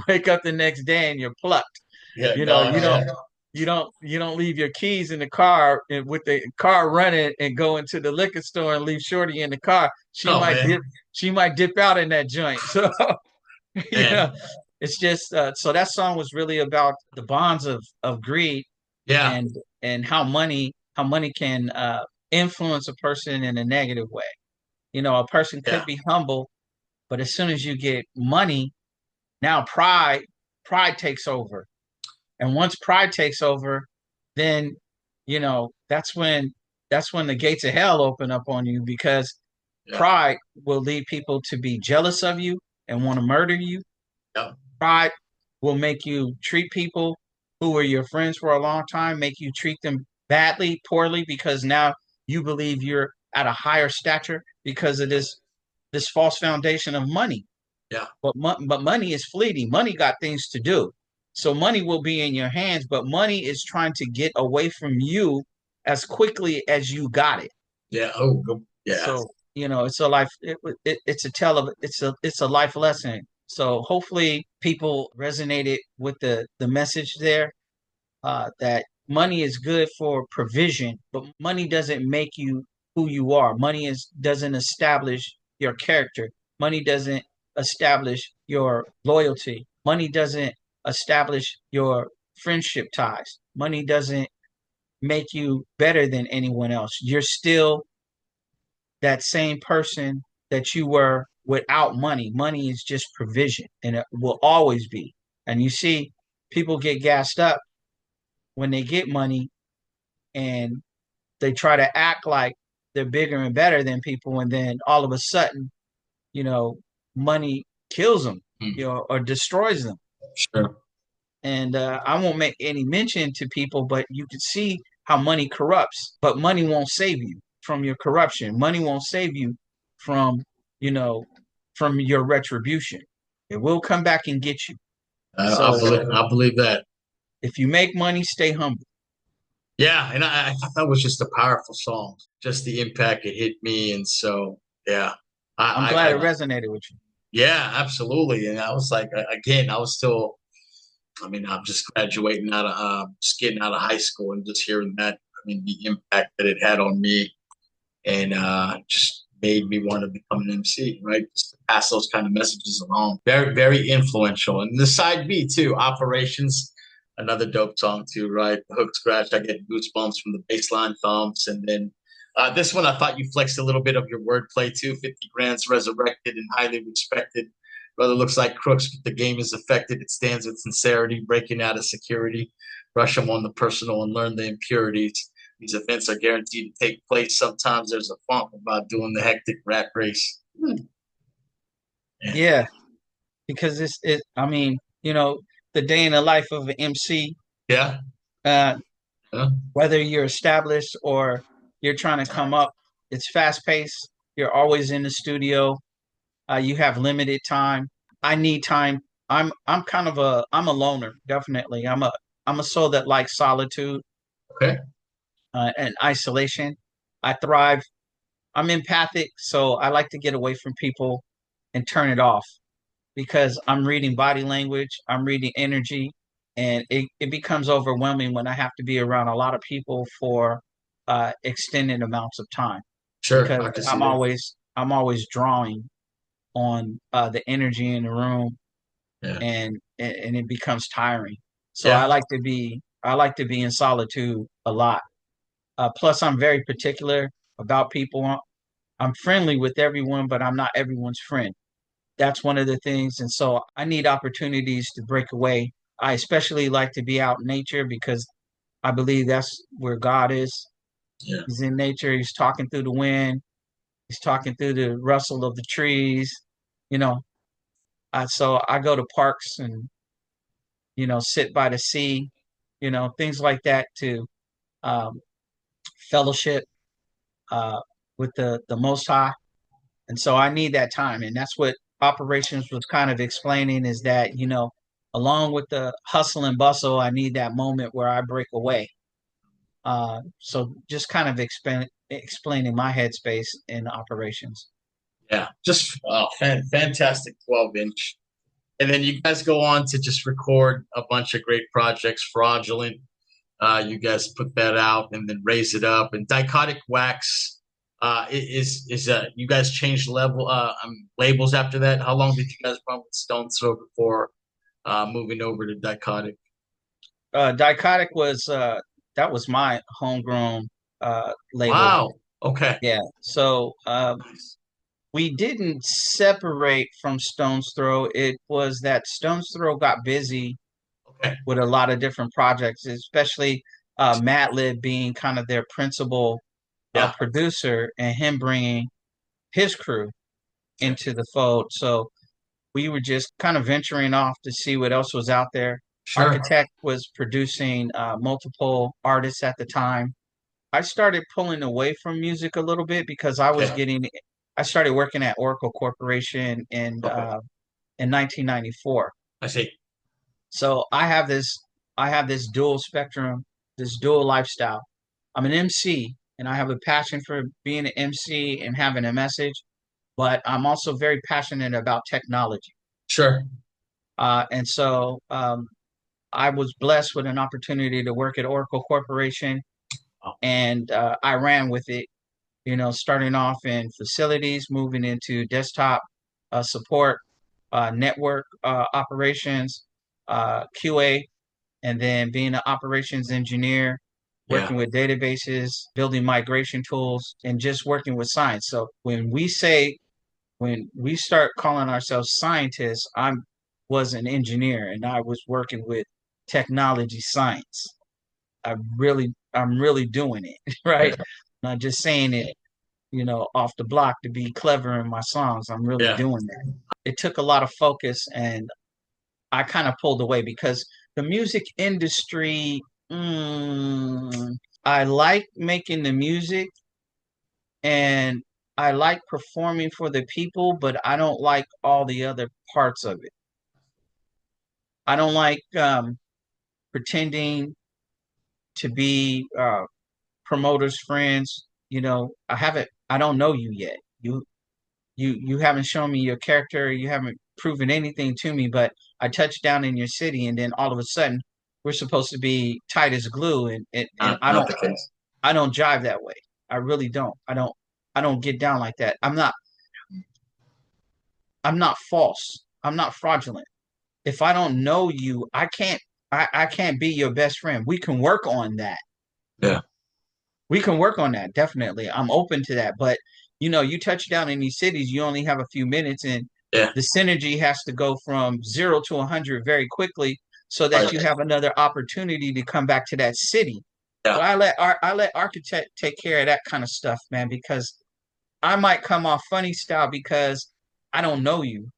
Speaker 2: Wake up the next day and you're plucked.
Speaker 1: yeah.
Speaker 2: You know,
Speaker 1: No.
Speaker 2: you don't
Speaker 1: Yeah.
Speaker 2: you don't leave your keys in the car and with the car running and go into the liquor store and leave Shorty in the car. She
Speaker 1: Oh
Speaker 2: might
Speaker 1: man.
Speaker 2: dip she might dip out in that joint. So
Speaker 1: Man.
Speaker 2: yeah, it's just so that song was really about the bonds of greed
Speaker 1: Yeah.
Speaker 2: and how money can influence a person in a negative way. A person could
Speaker 1: Yeah.
Speaker 2: be humble, but as soon as you get money, now pride takes over. And once pride takes over, then that's when the gates of hell open up on you because
Speaker 1: Yeah.
Speaker 2: pride will lead people to be jealous of you and want to murder you.
Speaker 1: Yeah.
Speaker 2: Pride will make you treat people who were your friends for a long time, make you treat them badly, poorly, because now you believe you're at a higher stature because of this false foundation of money.
Speaker 1: Yeah.
Speaker 2: But money is fleeting. Money got things to do. So money will be in your hands, but money is trying to get away from you as quickly as you got it.
Speaker 1: Yeah. Oh, yeah.
Speaker 2: So it's a life. It's a tell of it's a life lesson. So hopefully people resonated with the message there, that money is good for provision, but money doesn't make you who you are. Money doesn't establish your character. Money doesn't establish your loyalty. Money doesn't establish your friendship ties. Money doesn't make you better than anyone else. You're still that same person that you were without money. Money is just provision and it will always be. And you see, people get gassed up when they get money and they try to act like they're bigger and better than people. And then all of a sudden, you know, money kills them,
Speaker 1: Mm,
Speaker 2: or destroys them.
Speaker 1: sure.
Speaker 2: And I won't make any mention to people, but you can see how money corrupts. But money won't save you from your corruption. Money won't save you from, you know, from your retribution. It will come back and get you.
Speaker 1: I
Speaker 2: So
Speaker 1: believe. I believe that.
Speaker 2: if you make money, stay humble.
Speaker 1: Yeah, and I thought that was just a powerful song. Just the impact it hit me, and so yeah,
Speaker 2: I'm glad it
Speaker 1: I
Speaker 2: resonated with you.
Speaker 1: yeah, absolutely. And I was like, again, I was still. I mean, I'm just graduating out of, just getting out of high school, and just hearing that. I mean, the impact that it had on me, and just made me want to become an MC, right? Just to pass those kind of messages along. Very, very influential. And the side B too, Operations, another dope song too, right? The hook scratch, I get goosebumps from the bass line thumps. And then this one, I thought you flexed a little bit of your wordplay too. 50 grand's resurrected and highly respected. Brother looks like crooks, but the game is affected. It stands with sincerity, breaking out of security. Rush them on the personal and learn the impurities. These events are guaranteed to take place. Sometimes there's a funk about doing the hectic rat race. Yeah.
Speaker 2: Yeah, because I mean, the day in the life of an MC,
Speaker 1: Yeah.
Speaker 2: uh,
Speaker 1: Yeah.
Speaker 2: whether you're established or you're trying to come up, it's fast paced. You're always in the studio. You have limited time. I need time. I'm a loner, definitely. I'm a soul that likes solitude
Speaker 1: Okay.
Speaker 2: and isolation. I thrive. I'm empathic, so I like to get away from people and turn it off because I'm reading body language, I'm reading energy, and it becomes overwhelming when I have to be around a lot of people for extended amounts of time
Speaker 1: Sure.
Speaker 2: because
Speaker 1: I can see
Speaker 2: I'm
Speaker 1: that.
Speaker 2: always I'm always drawing on the energy in the room,
Speaker 1: Yeah.
Speaker 2: and it becomes tiring. So
Speaker 1: Yeah.
Speaker 2: I like to be in solitude a lot. Plus, I'm very particular about people. I'm friendly with everyone, but I'm not everyone's friend. That's one of the things. And so I need opportunities to break away. I especially like to be out in nature because I believe that's where God is.
Speaker 1: Yeah.
Speaker 2: He's in nature. He's talking through the wind. He's talking through the rustle of the trees. You know, so I go to parks and sit by the sea. Things like that to um, fellowship uh, with the Most High. And so I need that time. And that's what operations was kind of explaining is that, along with the hustle and bustle, I need that moment where I break away. So just kind of explaining my headspace in operations.
Speaker 1: Yeah. Just fantastic 12-inch. And then you guys go on to just record a bunch of great projects, Fraudulent. You guys put that out and then raise it up. And Dichotic Wax you guys changed labels after that? How long did you guys run with Stone Throw before moving over to Dichotic?
Speaker 2: Dichotic was that was my homegrown label.
Speaker 1: Wow. Okay.
Speaker 2: Yeah. So we didn't separate from Stone's Throw. It was that Stone's Throw got busy
Speaker 1: Okay.
Speaker 2: with a lot of different projects, especially Madlib being kind of their principal
Speaker 1: Yeah.
Speaker 2: producer and him bringing his crew
Speaker 1: Okay.
Speaker 2: into the fold. So we were just kind of venturing off to see what else was out there.
Speaker 1: Sure.
Speaker 2: Architect was producing multiple artists at the time. I started pulling away from music a little bit because
Speaker 1: Okay.
Speaker 2: I started working at Oracle Corporation
Speaker 1: Okay.
Speaker 2: in 1994.
Speaker 1: I see.
Speaker 2: So I have this dual spectrum, this dual lifestyle. I'm an MC and I have a passion for being an MC and having a message, but I'm also very passionate about technology.
Speaker 1: Sure.
Speaker 2: And so I was blessed with an opportunity to work at Oracle Corporation,
Speaker 1: Oh,
Speaker 2: and I ran with it, starting off in facilities, moving into desktop support, network operations, QA, and then being an operations engineer,
Speaker 1: yeah.
Speaker 2: working with databases, building migration tools, and just working with science. So when we start calling ourselves scientists, was an engineer and I was working with technology science. I'm really doing it, right?
Speaker 1: Yeah.
Speaker 2: Not just saying it, off the block to be clever in my songs. I'm really
Speaker 1: Yeah.
Speaker 2: doing that. It took a lot of focus and I kind of pulled away because the music industry, mm, I like making the music and I like performing for the people, but I don't like all the other parts of it. I don't like pretending to be promoters' friends. I don't know you yet. You haven't shown me your character. You haven't proven anything to me. But I touched down in your city, and then all of a sudden, we're supposed to be tight as glue, and
Speaker 1: Not the case.
Speaker 2: I don't jive that way. I really don't. I don't get down like that. I'm not false. I'm not fraudulent. If I don't know you, I can't be your best friend. We can work on that.
Speaker 1: Yeah.
Speaker 2: We can work on that, definitely. I'm open to that. But you touch down in these cities, you only have a few minutes and
Speaker 1: Yeah.
Speaker 2: the synergy has to go from 0 to 100 very quickly so that
Speaker 1: Right.
Speaker 2: you have another opportunity to come back to that city.
Speaker 1: Yeah.
Speaker 2: But I let architect take care of that kind of stuff, man, because I might come off funny style because I don't know you.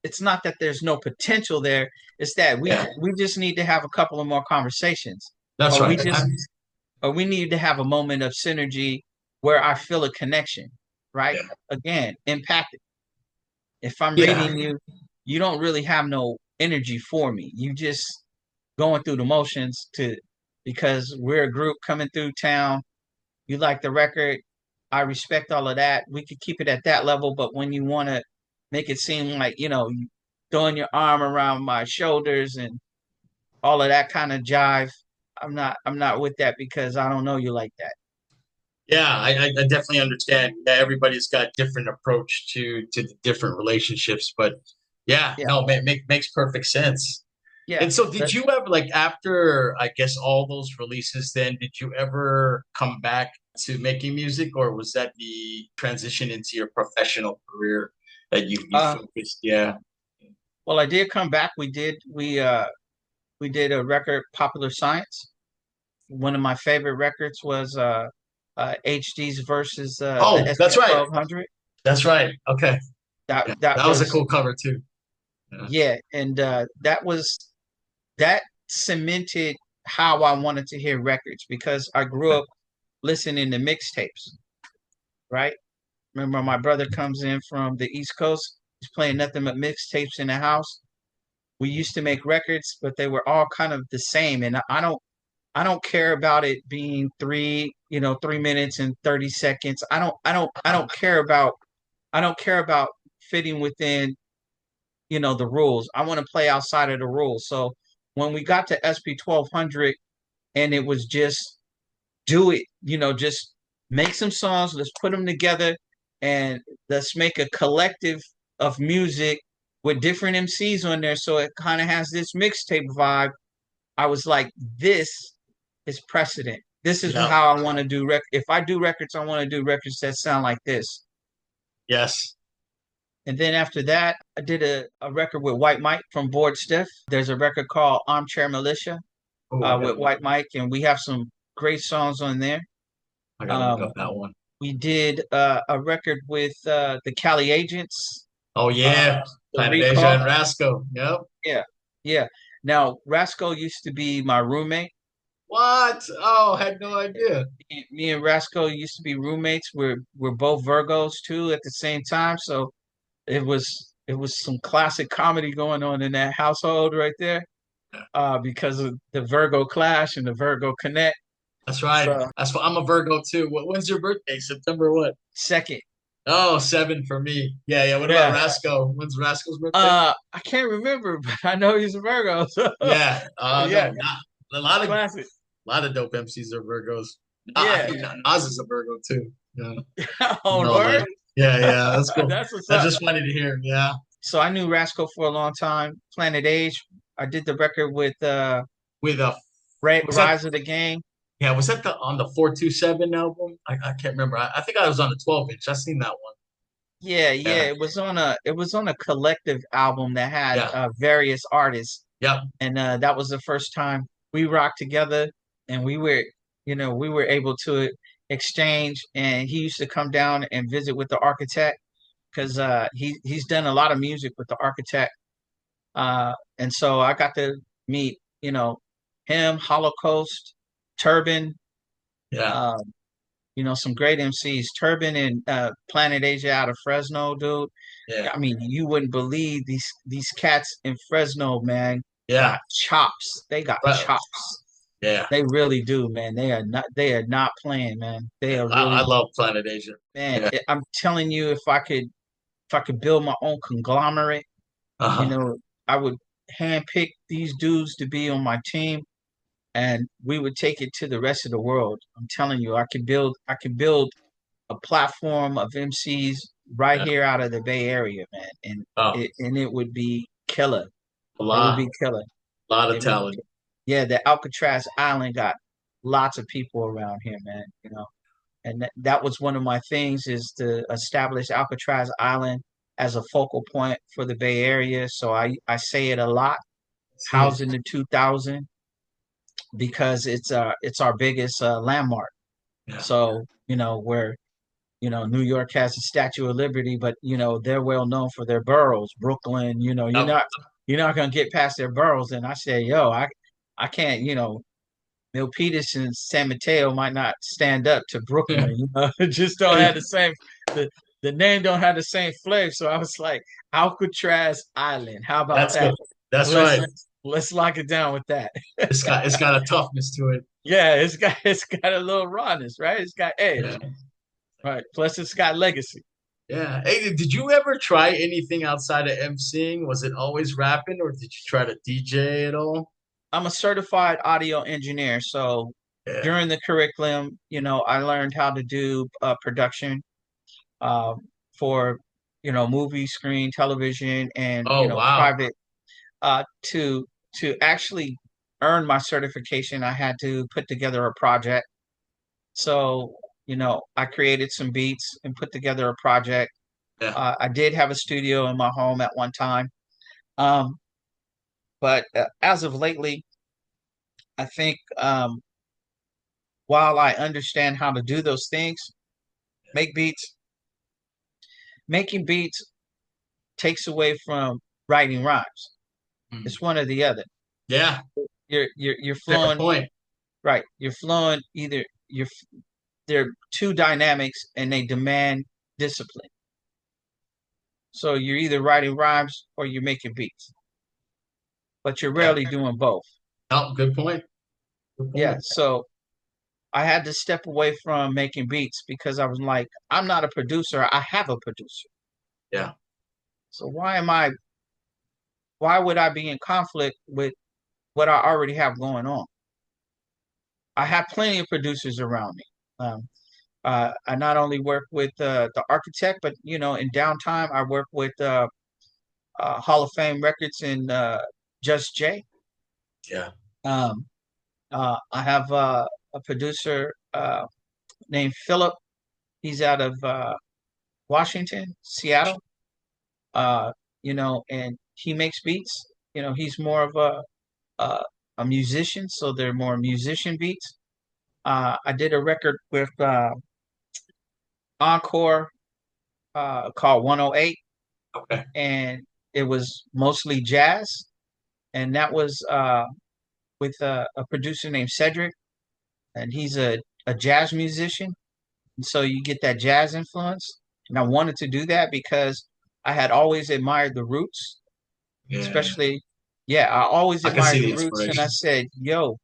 Speaker 2: It's not that there's no potential there. It's that
Speaker 1: Yeah.
Speaker 2: we just need to have a couple of more conversations,
Speaker 1: That's
Speaker 2: or we
Speaker 1: right.
Speaker 2: just or we need to have a moment of synergy where I feel a connection. Right?
Speaker 1: Yeah.
Speaker 2: Again, empathic. If I'm
Speaker 1: Yeah.
Speaker 2: reading you, you don't really have no energy for me. You just going through the motions to because we're a group coming through town. You like the record. I respect all of that. We could keep it at that level, but when you want to make it seem like, throwing your arm around my shoulders and all of that kind of jive, I'm not with that because I don't know you like that.
Speaker 1: Yeah, I definitely understand. Yeah, everybody's got different approach to the different relationships, but yeah,
Speaker 2: Yeah,
Speaker 1: no, makes perfect sense.
Speaker 2: yeah.
Speaker 1: And so, did
Speaker 2: That's
Speaker 1: you ever like after I guess all those releases? Then did you ever come back to making music, or was that the transition into your professional career that you
Speaker 2: uh
Speaker 1: focused? Yeah.
Speaker 2: well, I did come back. We did a record, Popular Science. One of my favorite records was HD's versus the
Speaker 1: Oh, that's right.
Speaker 2: SP 1200.
Speaker 1: That's right. Okay.
Speaker 2: That
Speaker 1: Yeah,
Speaker 2: that
Speaker 1: that was a
Speaker 2: was
Speaker 1: cool cover too. Yeah.
Speaker 2: yeah, and that cemented how I wanted to hear records because I grew up listening to mixtapes, right? Remember, my brother comes in from the East Coast. He's playing nothing but mixtapes in the house. We used to make records, but they were all kind of the same. And I don't care about it being 3 minutes and 30 seconds. I don't care about fitting within, the rules. I want to play outside of the rules. So when we got to SP 1200 and it was just do it, just make some songs, let's put them together and let's make a collective of music with different MCs on there so it kind of has this mixtape vibe. I was like, this is precedent. This is
Speaker 1: Yeah.
Speaker 2: how I want to do if I do records, I want to do records that sound like this.
Speaker 1: Yes.
Speaker 2: And then after that, I did a record with White Mike from Board Stiff. There's a record called Armchair Militia
Speaker 1: Oh, I
Speaker 2: with
Speaker 1: gotta
Speaker 2: White Mike, and we have some great songs on there.
Speaker 1: I gotta look
Speaker 2: Um,
Speaker 1: up that one.
Speaker 2: we did a record with the Cali Agents,
Speaker 1: Oh
Speaker 2: uh,
Speaker 1: yeah,
Speaker 2: the
Speaker 1: Planet Asia
Speaker 2: Recall.
Speaker 1: and Rasco. Yep.
Speaker 2: Yeah, yeah. Now, Rasco used to be my roommate.
Speaker 1: What? Oh, had no idea.
Speaker 2: Me and Rasco used to be roommates. We're both Virgos too at the same time, so it was some classic comedy going on in that household right there, because of the Virgo clash and the Virgo connect.
Speaker 1: That's right.
Speaker 2: So
Speaker 1: That's what I'm a Virgo too. When's your birthday? September what?
Speaker 2: second,
Speaker 1: Oh, 7 for me. Yeah, yeah. What about
Speaker 2: yeah.
Speaker 1: Rasco? When's Rasco's birthday?
Speaker 2: I can't remember, but I know he's a Virgo. So
Speaker 1: Yeah.
Speaker 2: yeah,
Speaker 1: No, not a
Speaker 2: classic.
Speaker 1: lot of dope MCs are Virgos. I
Speaker 2: Yeah.
Speaker 1: think Nas is a Virgo too. Yeah.
Speaker 2: Oh,
Speaker 1: No,
Speaker 2: word.
Speaker 1: man. Yeah, yeah. That's cool.
Speaker 2: That's what's
Speaker 1: That's
Speaker 2: up.
Speaker 1: just funny to hear. Yeah.
Speaker 2: So I knew Rasco for a long time. Planet Age. I did the record with
Speaker 1: With was that
Speaker 2: Rise of the Gang.
Speaker 1: yeah, was that the on the 427 album? I can't remember. I think I was on the 12 inch. I seen that one.
Speaker 2: Yeah, yeah.
Speaker 1: Yeah.
Speaker 2: It was on a collective album that had
Speaker 1: Yeah.
Speaker 2: various artists,
Speaker 1: Yep.
Speaker 2: and that was the first time we rocked together, and we were able to exchange. And he used to come down and visit with the architect because he's done a lot of music with the architect, and so I got to meet him, Holocaust, Turban.
Speaker 1: Yeah.
Speaker 2: Um, some great MCs. Turban and Planet Asia out of Fresno, dude.
Speaker 1: Yeah.
Speaker 2: I mean, you wouldn't believe these cats in Fresno, man,
Speaker 1: Yeah.
Speaker 2: got chops. They got
Speaker 1: Right.
Speaker 2: chops.
Speaker 1: Yeah.
Speaker 2: They really do, man. They are not playing, man. They
Speaker 1: Yeah.
Speaker 2: are
Speaker 1: I
Speaker 2: really,
Speaker 1: love Planet Asia.
Speaker 2: man.
Speaker 1: Yeah.
Speaker 2: I'm telling you, if I could build my own conglomerate, you
Speaker 1: Uh-huh.
Speaker 2: know, I would handpick these dudes to be on my team and we would take it to the rest of the world. I'm telling you, I could build a platform of MCs right
Speaker 1: Yeah.
Speaker 2: here out of the Bay Area, man, and
Speaker 1: Oh,
Speaker 2: it would be killer.
Speaker 1: a
Speaker 2: It would
Speaker 1: lot,
Speaker 2: be killer.
Speaker 1: lot of
Speaker 2: It would be,
Speaker 1: talent.
Speaker 2: yeah. The Alcatraz Island got lots of people around here, man. And that was one of my things is to establish Alcatraz Island as a focal point for the Bay Area. So I say it a lot,
Speaker 1: See.
Speaker 2: housing the 2000 because it's our biggest landmark.
Speaker 1: Yeah.
Speaker 2: So where New York has the Statue of Liberty, but they're well known for their boroughs. Brooklyn,
Speaker 1: Yep.
Speaker 2: you're not gonna get past their boroughs. And I say, yo, I can't, Milpitas and San Mateo might not stand up to Brooklyn. It just don't have the same the the name don't have the same flavor. So I was like, Alcatraz Island. How about
Speaker 1: That's
Speaker 2: that?
Speaker 1: good. That's
Speaker 2: Let's
Speaker 1: right.
Speaker 2: let's lock it down with that.
Speaker 1: It's got a toughness to it.
Speaker 2: Yeah, it's got a little rawness, right? It's got edge,
Speaker 1: Yeah.
Speaker 2: right? Plus it's got legacy.
Speaker 1: Yeah. Hey, did you ever try anything outside of emceeing? Was it always rapping, or did you try to DJ at all?
Speaker 2: I'm a certified audio engineer, so
Speaker 1: Yeah.
Speaker 2: during the curriculum, I learned how to do production uh, for movie, screen, television, and
Speaker 1: Oh, wow.
Speaker 2: private. To actually earn my certification, I had to put together a project. So I created some beats and put together a project.
Speaker 1: Yeah.
Speaker 2: I did have a studio in my home at one time, um, but as of lately, I think while I understand how to do those things, make beats, making beats takes away from writing rhymes.
Speaker 1: Mm.
Speaker 2: It's one or the other.
Speaker 1: Yeah.
Speaker 2: You're
Speaker 1: Fair
Speaker 2: flowing,
Speaker 1: point.
Speaker 2: right. You're flowing either you're they're two dynamics and they demand discipline. So you're either writing rhymes or you're making beats, but you're
Speaker 1: Yeah.
Speaker 2: rarely doing both.
Speaker 1: Oh, good point. Good
Speaker 2: Yeah.
Speaker 1: point.
Speaker 2: So I had to step away from making beats because I was like, I'm not a producer. I have a producer.
Speaker 1: Yeah.
Speaker 2: So why would I be in conflict with what I already have going on? I have plenty of producers around me. Um, I not only work with the architect, but in downtime, I work with Hall of Fame Records and Just Jay.
Speaker 1: Yeah.
Speaker 2: Um, I have a producer named Philip. He's out of Washington, Seattle. Uh, and he makes beats. He's more of a, a musician, so they're more musician beats. I did a record with Encore called 108,
Speaker 1: Okay.
Speaker 2: and it was mostly jazz, and that was with a producer named Cedric, and he's a jazz musician, and so you get that jazz influence. And I wanted to do that because I had always admired the Roots,
Speaker 1: Yeah.
Speaker 2: especially, yeah, I always
Speaker 1: I can
Speaker 2: admired
Speaker 1: see
Speaker 2: the
Speaker 1: the
Speaker 2: Roots, and I
Speaker 1: inspiration.
Speaker 2: said, yo,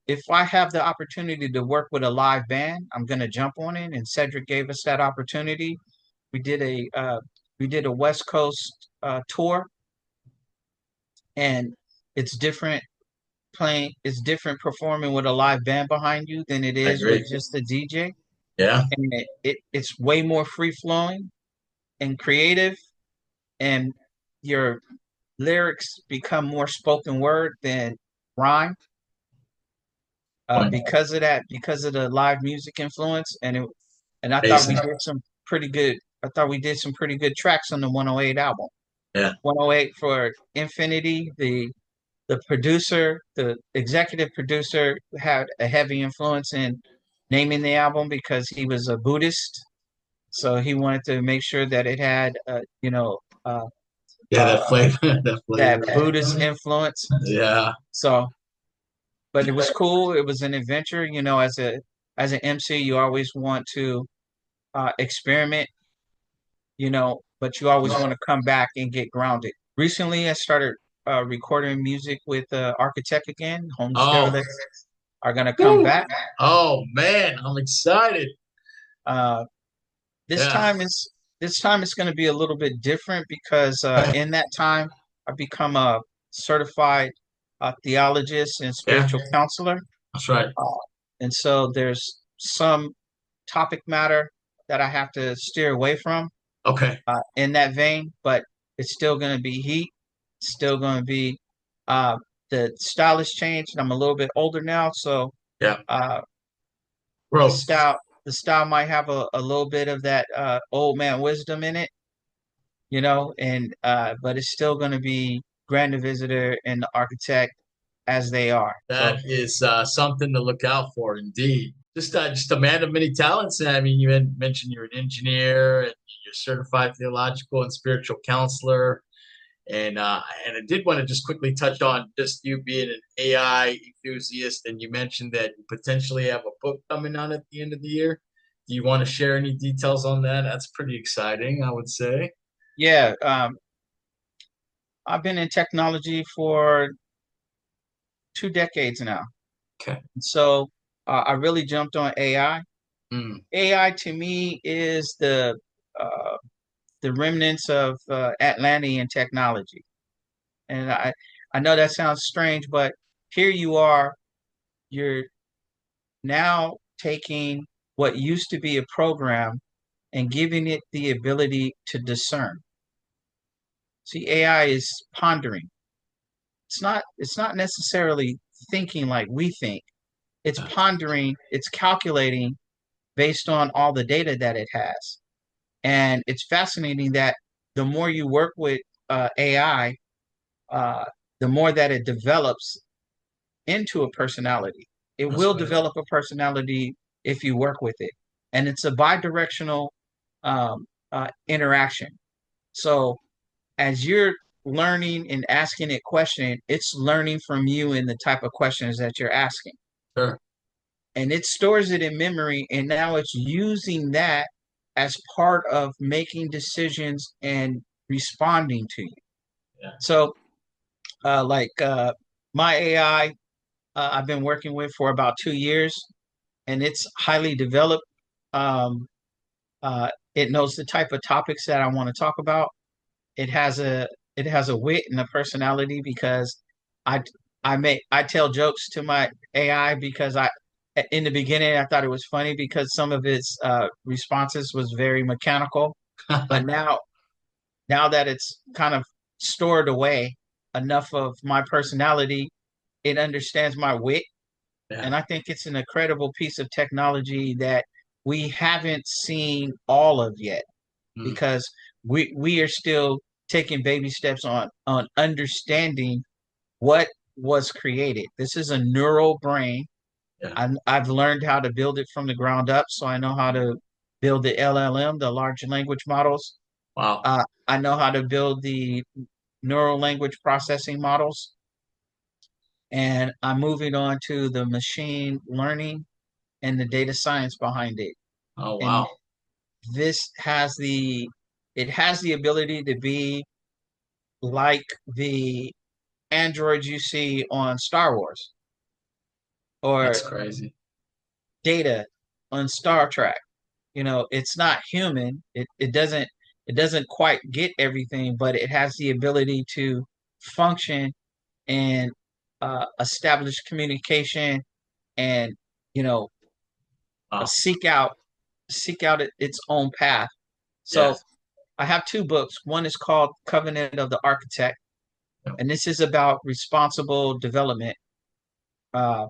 Speaker 2: if I have the opportunity to work with a live band, I'm gonna jump on it. And Cedric gave us that opportunity. We did a uh, we did a West Coast tour, and it's different it's different performing with a live band behind you than it
Speaker 1: I
Speaker 2: is with
Speaker 1: agree.
Speaker 2: just a DJ.
Speaker 1: Yeah.
Speaker 2: And it's way more free flowing and creative, and your lyrics become more spoken word than rhyme
Speaker 1: Point.
Speaker 2: because of the live music influence. And I thought we
Speaker 1: Amazing.
Speaker 2: did some pretty good. I thought we did some pretty good tracks on the 108 album.
Speaker 1: Yeah.
Speaker 2: 108 for Infinity, the producer, the executive producer, had a heavy influence in naming the album because he was a Buddhist. So he wanted to make sure that it had,
Speaker 1: Yeah. That
Speaker 2: uh,
Speaker 1: flavor. That
Speaker 2: that
Speaker 1: flavor.
Speaker 2: Buddhist influence.
Speaker 1: Yeah.
Speaker 2: So, but it was cool. It was an adventure. As an MC, you always want to experiment, but you always want to come back and get grounded. Recently, I started recording music with Architect again. Homeliss
Speaker 1: Oh.
Speaker 2: Derilex are gonna come
Speaker 1: Woo.
Speaker 2: back.
Speaker 1: Oh man, I'm excited.
Speaker 2: Uh, this
Speaker 1: Yeah.
Speaker 2: time is this time it's going to be a little bit different because in that time I become a certified theologist and
Speaker 1: Yeah.
Speaker 2: spiritual counselor,
Speaker 1: That's right.
Speaker 2: uh, and so there's some topic matter that I have to steer away from
Speaker 1: Okay.
Speaker 2: in that vein, but it's still going to be heat. Still going to be uh, the style has changed, and I'm a little bit older now, so
Speaker 1: Yeah.
Speaker 2: uh, the
Speaker 1: Growth.
Speaker 2: style might have a little bit of that old man wisdom in it, and but it's still going to be Grand the Visitor and the Architect as they are. So
Speaker 1: That is something to look out for, indeed. Just a man of many talents. I mean, you mentioned you're an engineer and you're certified theological and spiritual counselor. And I did want to just quickly touch on just you being an AI enthusiast, and you mentioned that you potentially have a book coming out at the end of the year. Do you want to share any details on that? That's pretty exciting, I would say.
Speaker 2: yeah, I've been in technology for 2 decades now.
Speaker 1: Okay.
Speaker 2: So I really jumped on AI.
Speaker 1: Mm,
Speaker 2: AI to me is uh, the remnants of Atlantean technology. And I know that sounds strange, but here you are, you're now taking what used to be a program and giving it the ability to discern. See, AI is pondering. It's not necessarily thinking like we think. It's
Speaker 1: Yeah,
Speaker 2: pondering, it's calculating based on all the data that it has. And it's fascinating that the more you work with AI, uh, the more that it develops into a personality. It
Speaker 1: that's
Speaker 2: will
Speaker 1: crazy.
Speaker 2: develop a personality if you work with it. And it's a bidirectional interaction. So as you're learning and asking it questions, it's learning from you and the type of questions that you're asking.
Speaker 1: Sure.
Speaker 2: And it stores it in memory. And now it's using that as part of making decisions and responding to you.
Speaker 1: Yeah.
Speaker 2: So, my AI, I've been working with for about 2 years, and it's highly developed. Um, it knows the type of topics that I want to talk about. It has a it has a wit and a personality because I I tell jokes to my AI because I in the beginning I thought it was funny because some of its responses was very mechanical, but now that it's kind of stored away enough of my personality, it understands my wit,
Speaker 1: Yeah.
Speaker 2: and I think it's an incredible piece of technology that we haven't seen all of yet
Speaker 1: Mm.
Speaker 2: because we are still taking baby steps on understanding what was created. This is a neural brain.
Speaker 1: Yeah.
Speaker 2: I've learned how to build it from the ground up, so I know how to build the LLM, the large language models.
Speaker 1: Wow.
Speaker 2: I know how to build the neural language processing models, and I'm moving on to the machine learning and the data science behind it.
Speaker 1: Oh,
Speaker 2: And
Speaker 1: wow.
Speaker 2: this has the it has the ability to be like the androids you see on Star Wars or
Speaker 1: That's crazy.
Speaker 2: Data on Star Trek. You know, it's not human. It doesn't quite get everything, but it has the ability to function and establish communication and you know
Speaker 1: Wow.
Speaker 2: seek out its own path. So
Speaker 1: Yes.
Speaker 2: I have two books. One is called Covenant of the Architect,
Speaker 1: Yeah.
Speaker 2: and this is about responsible development. Uh,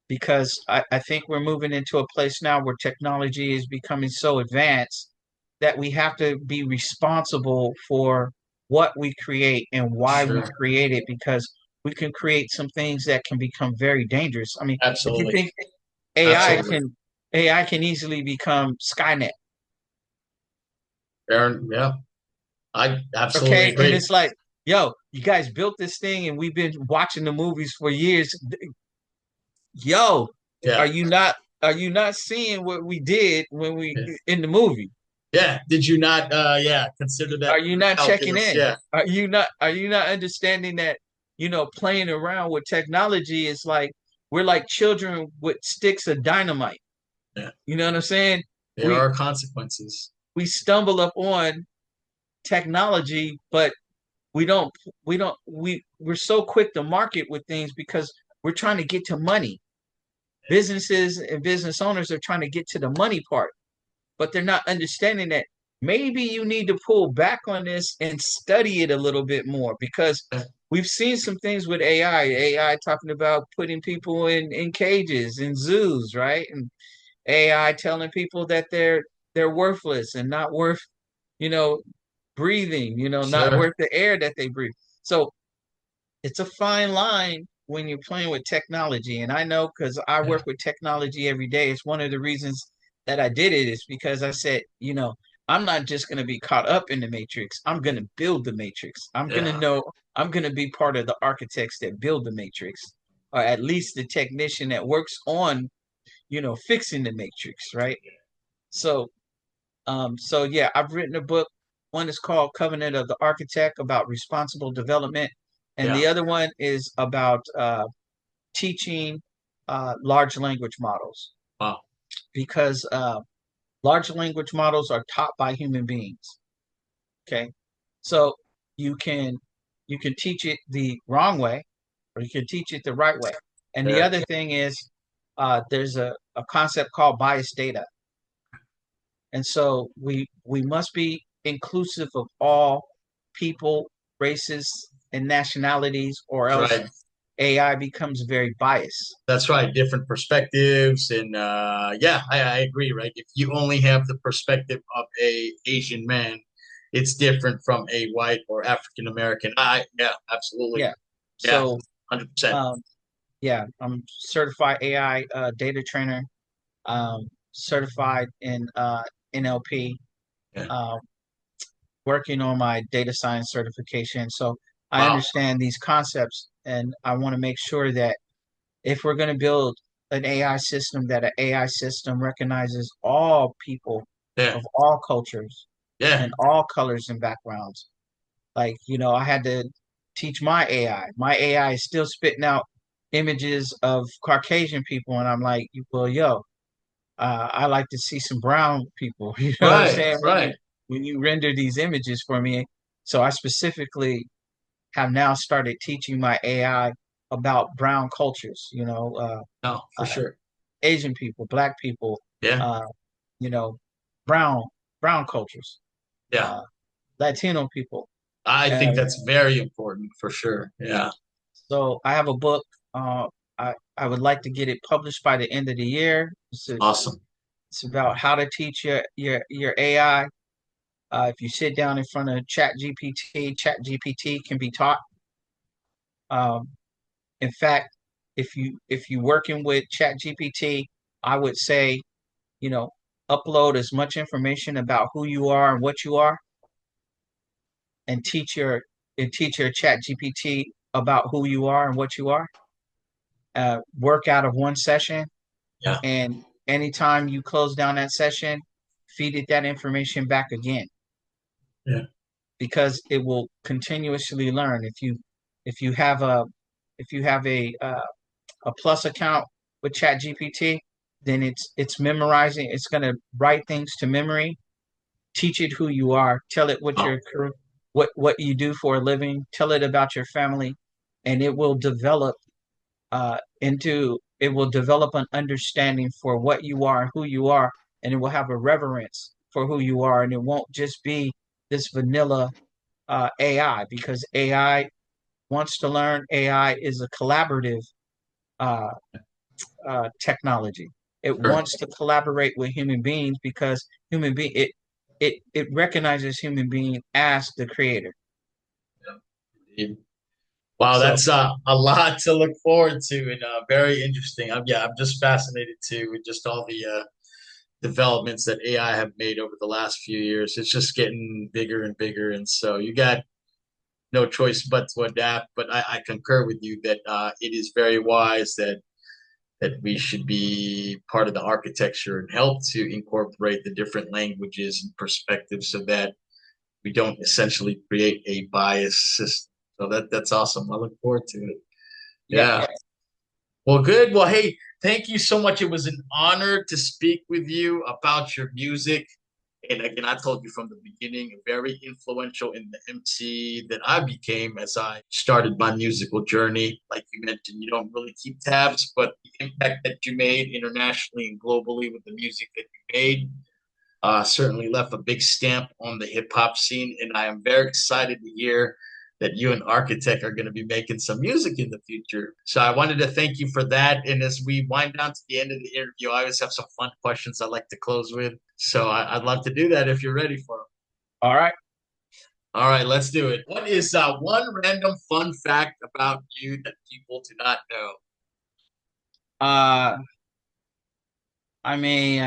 Speaker 2: because I think we're moving into a place now where technology is becoming so advanced that we have to be responsible for what we create and why we
Speaker 1: Sure.
Speaker 2: create it because we can create some things that can become very dangerous. I mean, if you
Speaker 1: Absolutely.
Speaker 2: think AI
Speaker 1: Absolutely.
Speaker 2: can AI can easily become Skynet,
Speaker 1: Aaron, yeah. I absolutely
Speaker 2: okay? And
Speaker 1: agree.
Speaker 2: it's like, yo, you guys built this thing and we've been watching the movies for years. Yo, are
Speaker 1: Yeah.
Speaker 2: you not are you not seeing what we did when we
Speaker 1: Yeah.
Speaker 2: in the movie?
Speaker 1: Yeah. Did you not yeah, consider that
Speaker 2: Are you not checking
Speaker 1: calculus?
Speaker 2: in?
Speaker 1: Yeah.
Speaker 2: Are you not understanding that, playing around with technology is like we're like children with sticks of dynamite.
Speaker 1: Yeah.
Speaker 2: You know what I'm saying?
Speaker 1: There
Speaker 2: We
Speaker 1: are consequences.
Speaker 2: we stumble up on technology, but we're so quick to market with things because we're trying to get to money. Businesses and business owners are trying to get to the money part, but they're not understanding that maybe you need to pull back on this and study it a little bit more because
Speaker 1: Yeah.
Speaker 2: we've seen some things with AI talking about putting people in cages in zoos, right? And AI telling people that they're worthless and not worth, you know, breathing, not
Speaker 1: Sure.
Speaker 2: worth the air that they breathe. So it's a fine line when you're playing with technology. And I know because I
Speaker 1: Yeah.
Speaker 2: work with technology every day. It's one of the reasons that I did it is because I said, I'm not just going to be caught up in the matrix. I'm going to build the matrix.
Speaker 1: Yeah.
Speaker 2: I'm going to be part of the architects that build the matrix, or at least the technician that works on, fixing the matrix, right? So yeah, I've written a book. One is called Covenant of the Architect about responsible development, and
Speaker 1: Yeah.
Speaker 2: the other one is about teaching large language models
Speaker 1: Wow.
Speaker 2: because large language models are taught by human beings. Okay, so you can you can teach it the wrong way, or you can teach it the right way. And the
Speaker 1: Sure.
Speaker 2: other thing is there's a concept called bias data, and so we must be inclusive of all people, races, and nationalities, or
Speaker 1: That's
Speaker 2: else
Speaker 1: right.
Speaker 2: AI becomes very biased.
Speaker 1: That's right. Different perspectives, and yeah, I agree. Right. If you only have the perspective of a Asian man, it's different from a white or African American. I Yeah, absolutely.
Speaker 2: Yeah.
Speaker 1: Yeah,
Speaker 2: So
Speaker 1: 100%.
Speaker 2: um, yeah, I'm certified AI data trainer, certified in NLP,
Speaker 1: Yeah.
Speaker 2: uh, working on my data science certification. So I
Speaker 1: Wow.
Speaker 2: understand these concepts, and I want to make sure that if we're going to build an AI system, that an AI system recognizes all people
Speaker 1: Yeah.
Speaker 2: of all cultures
Speaker 1: Yeah.
Speaker 2: and all colors and backgrounds. Like, I had to teach my AI. My AI is still spitting out images of Caucasian people, and I'm like, well, yo, I like to see some brown people. You know what I'm
Speaker 1: Right.
Speaker 2: saying?
Speaker 1: Right.
Speaker 2: When you render these images for me, so I specifically have now started teaching my AI about brown cultures.
Speaker 1: No, for
Speaker 2: Uh,
Speaker 1: sure.
Speaker 2: Asian people, Black people,
Speaker 1: Yeah.
Speaker 2: uh, you know, brown brown cultures,
Speaker 1: Yeah.
Speaker 2: uh, Latino people.
Speaker 1: I think
Speaker 2: And
Speaker 1: that's very important for sure. Yeah.
Speaker 2: so I have a book. Uh, I would like to get it published by the end of the year.
Speaker 1: Awesome.
Speaker 2: It's about how to teach your AI. If you sit down in front of Chat GPT can be taught. Um, in fact, if you working with Chat GPT, I would say, you know, upload as much information about who you are and what you are, and teach your Chat GPT about who you are and what you are. Work out of one session,
Speaker 1: Yeah.
Speaker 2: and anytime you close down that session, feed it that information back again,
Speaker 1: Yeah.
Speaker 2: because it will continuously learn. If you have a if you have a plus account with Chat GPT, then it's memorizing. It's going to write things to memory. Teach it who you are. Tell it what
Speaker 1: Oh,
Speaker 2: your what you do for a living. Tell it about your family, and it will develop an understanding for what you are and who you are, and it will have a reverence for who you are, and it won't just be this vanilla AI, because AI wants to learn. AI is a collaborative uh, technology. It
Speaker 1: sure.
Speaker 2: wants to collaborate with human beings because human being it recognizes human being as the creator.
Speaker 1: Yeah. Wow,
Speaker 2: So
Speaker 1: that's a lot to look forward to and very interesting. I'm just fascinated too with just all the developments that AI have made over the last few years. It's just getting bigger and bigger, and so you got no choice but to adapt. But I concur with you that it is very wise that we should be part of the architecture and help to incorporate the different languages and perspectives so that we don't essentially create a biased system. So that's awesome. I look forward to it.
Speaker 2: yeah,
Speaker 1: Yeah. Well, good. Well, hey, thank you so much. It was an honor to speak with you about your music. And again, I told you from the beginning, very influential in the MC that I became as I started my musical journey. Like you mentioned, you don't really keep tabs, but the impact that you made internationally and globally with the music that you made certainly left a big stamp on the hip hop scene. And I am very excited to hear that you and Architect are going to be making some music in the future. So I wanted to thank you for that. And as we wind down to the end of the interview, I always have some fun questions I like to close with. So I'd love to do that if you're ready for them.
Speaker 2: all right.
Speaker 1: All right, let's do it. What is one random fun fact about you that people do not know?
Speaker 2: Uh, I mean,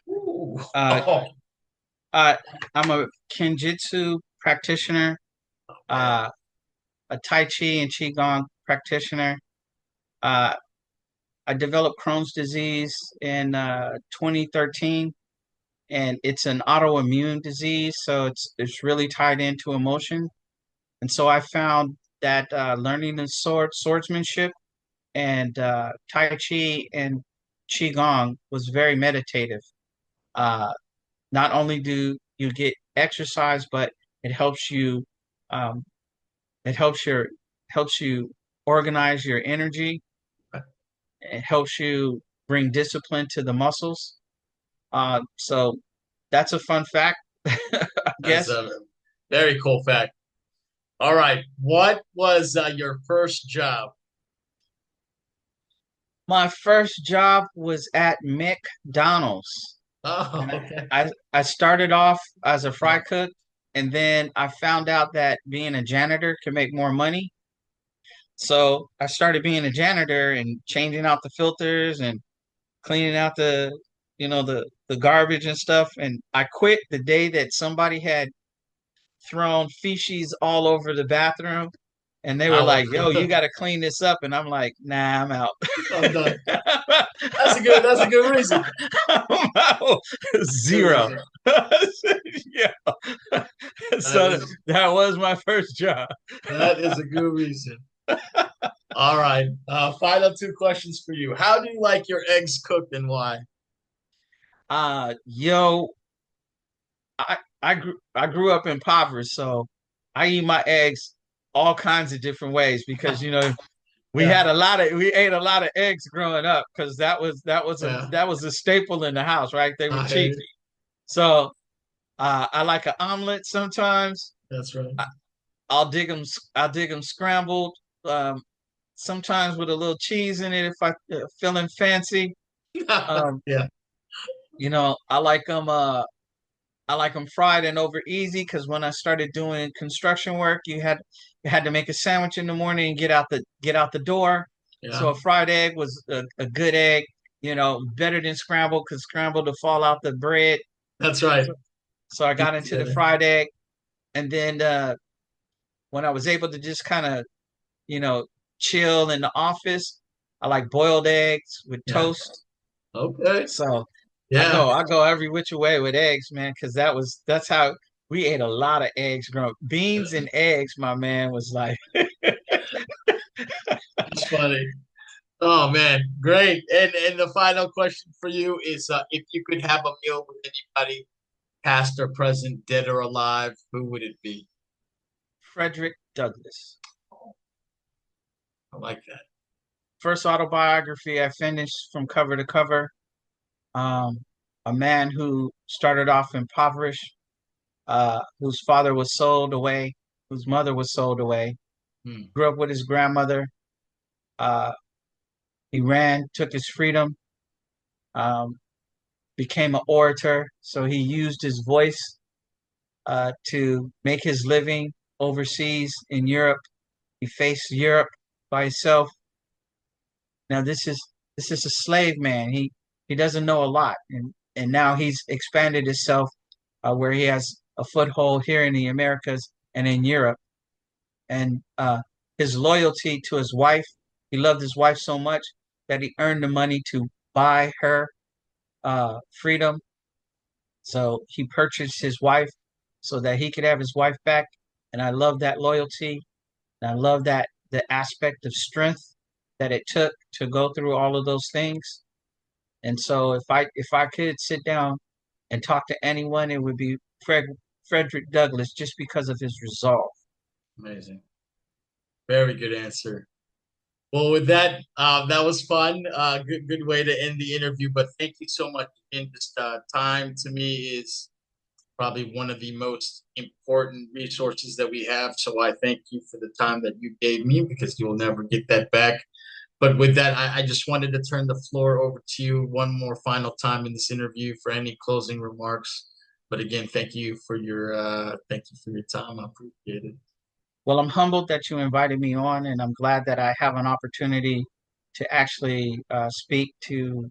Speaker 1: Ooh.
Speaker 2: uh,
Speaker 1: Oh,
Speaker 2: uh, I'm a Kenjutsu practitioner,
Speaker 1: man.
Speaker 2: uh, a Tai Chi and Qigong practitioner. Uh, I developed Crohn's disease in 2013, and it's an autoimmune disease, so it's really tied into emotion. And so I found that learning the swordsmanship, and Tai Chi and Qigong was very meditative. Uh, Not only do you get exercise, but it helps you um, it helps you organize your energy, It helps you bring discipline to the muscles. So that's a fun fact, I
Speaker 1: That's
Speaker 2: guess.
Speaker 1: a very cool fact. All right. What was your first job?
Speaker 2: My first job was at McDonald's.
Speaker 1: Oh,
Speaker 2: And
Speaker 1: okay.
Speaker 2: I started off as a fry
Speaker 1: Yeah.
Speaker 2: cook, and then I found out that being a janitor can make more money. So I started being a janitor and changing out the filters and cleaning out the garbage and stuff. And I quit the day that somebody had thrown feces all over the bathroom, and they were
Speaker 1: I
Speaker 2: like, "Yo, you
Speaker 1: will.
Speaker 2: got to clean this up." And I'm like, "Nah, I'm out."
Speaker 1: I'm done. That's a good reason.
Speaker 2: I'm out.
Speaker 1: Good
Speaker 2: Zero.
Speaker 1: reason.
Speaker 2: Yeah.
Speaker 1: That
Speaker 2: So
Speaker 1: is
Speaker 2: that was my first job.
Speaker 1: that is a good reason. All right. Final two questions for you. How do you like your eggs cooked and why?
Speaker 2: Yo, I grew up impoverished, so I eat my eggs all kinds of different ways because
Speaker 1: Yeah.
Speaker 2: we ate a lot of eggs growing up because
Speaker 1: Yeah.
Speaker 2: that was a staple in the house, right? They were
Speaker 1: I hear
Speaker 2: cheap.
Speaker 1: you.
Speaker 2: So I like an omelet sometimes.
Speaker 1: That's right.
Speaker 2: I, I'll dig them scrambled. Um, Sometimes with a little cheese in it if I feeling fancy. Um,
Speaker 1: Yeah.
Speaker 2: I like them. I like them fried and over easy because when I started doing construction work, you had to make a sandwich in the morning and get out the door. So
Speaker 1: Yeah.
Speaker 2: a fried egg was a good egg, better than scrambled because scrambled to fall out the bread.
Speaker 1: That's right.
Speaker 2: So, so I
Speaker 1: Keep
Speaker 2: got
Speaker 1: it
Speaker 2: into the
Speaker 1: together.
Speaker 2: fried egg, and then when I was able to just kind of you know chill in the office, I like boiled eggs with
Speaker 1: Yeah.
Speaker 2: toast.
Speaker 1: Okay.
Speaker 2: So
Speaker 1: Yeah.
Speaker 2: I go every which way with eggs, man, because that's how we ate a lot of eggs growing up. Beans and eggs, my man, was like
Speaker 1: That's funny. Oh man, great. And the final question for you is if you could have a meal with anybody, past or present, dead or alive, who would it be?
Speaker 2: Frederick Douglass.
Speaker 1: I like that.
Speaker 2: First autobiography I finished from cover to cover. Um, a man who started off impoverished, whose father was sold away, whose mother was sold away,
Speaker 1: Hmm.
Speaker 2: grew up with his grandmother. Uh, he took his freedom, um, became an orator. So he used his voice to make his living overseas in Europe. He faced Europe by himself. Now this is a slave man. He doesn't know a lot, and now he's expanded himself where he has a foothold here in the Americas and in Europe. And his loyalty to his wife, he loved his wife so much that he earned the money to buy her freedom. So he purchased his wife so that he could have his wife back. And I love that loyalty. And I love that the aspect of strength that it took to go through all of those things. And so if I could sit down and talk to anyone, it would be Frederick Douglass just because of his resolve.
Speaker 1: Amazing. Very good answer. Well, with that, that was fun. Good way to end the interview. But thank you so much. And just time to me is probably one of the most important resources that we have. So I thank you for the time that you gave me because you'll never get that back. But with that, I just wanted to turn the floor over to you one more final time in this interview for any closing remarks. But again, thank you for your time. I appreciate it.
Speaker 2: Well, I'm humbled that you invited me on, and I'm glad that I have an opportunity to actually speak to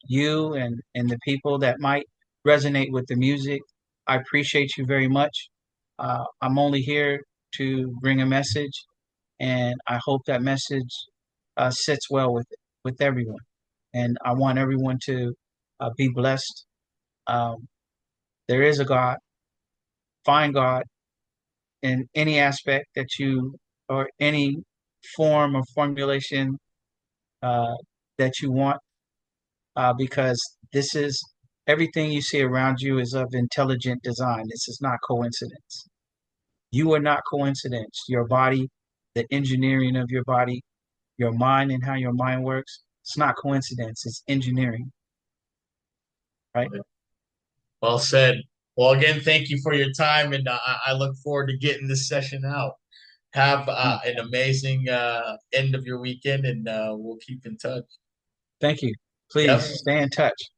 Speaker 2: you and the people that might resonate with the music. I appreciate you very much. I'm only here to bring a message, and I hope that message sits well with everyone. And I want everyone to be blessed. Um, there is a God. Find God in any aspect that you or any form or formulation uh, that you want, because this is everything you see around you is of intelligent design. This is not coincidence. You are not coincidence. Your body, the engineering of your body, your mind and how your mind works. It's not coincidence. It's engineering, right?
Speaker 1: Well said. Well, again, thank you for your time, and I look forward to getting this session out. Have
Speaker 2: Uh,
Speaker 1: an amazing end of your weekend, and we'll keep in touch.
Speaker 2: Thank you. Please
Speaker 1: Yep.
Speaker 2: stay in touch.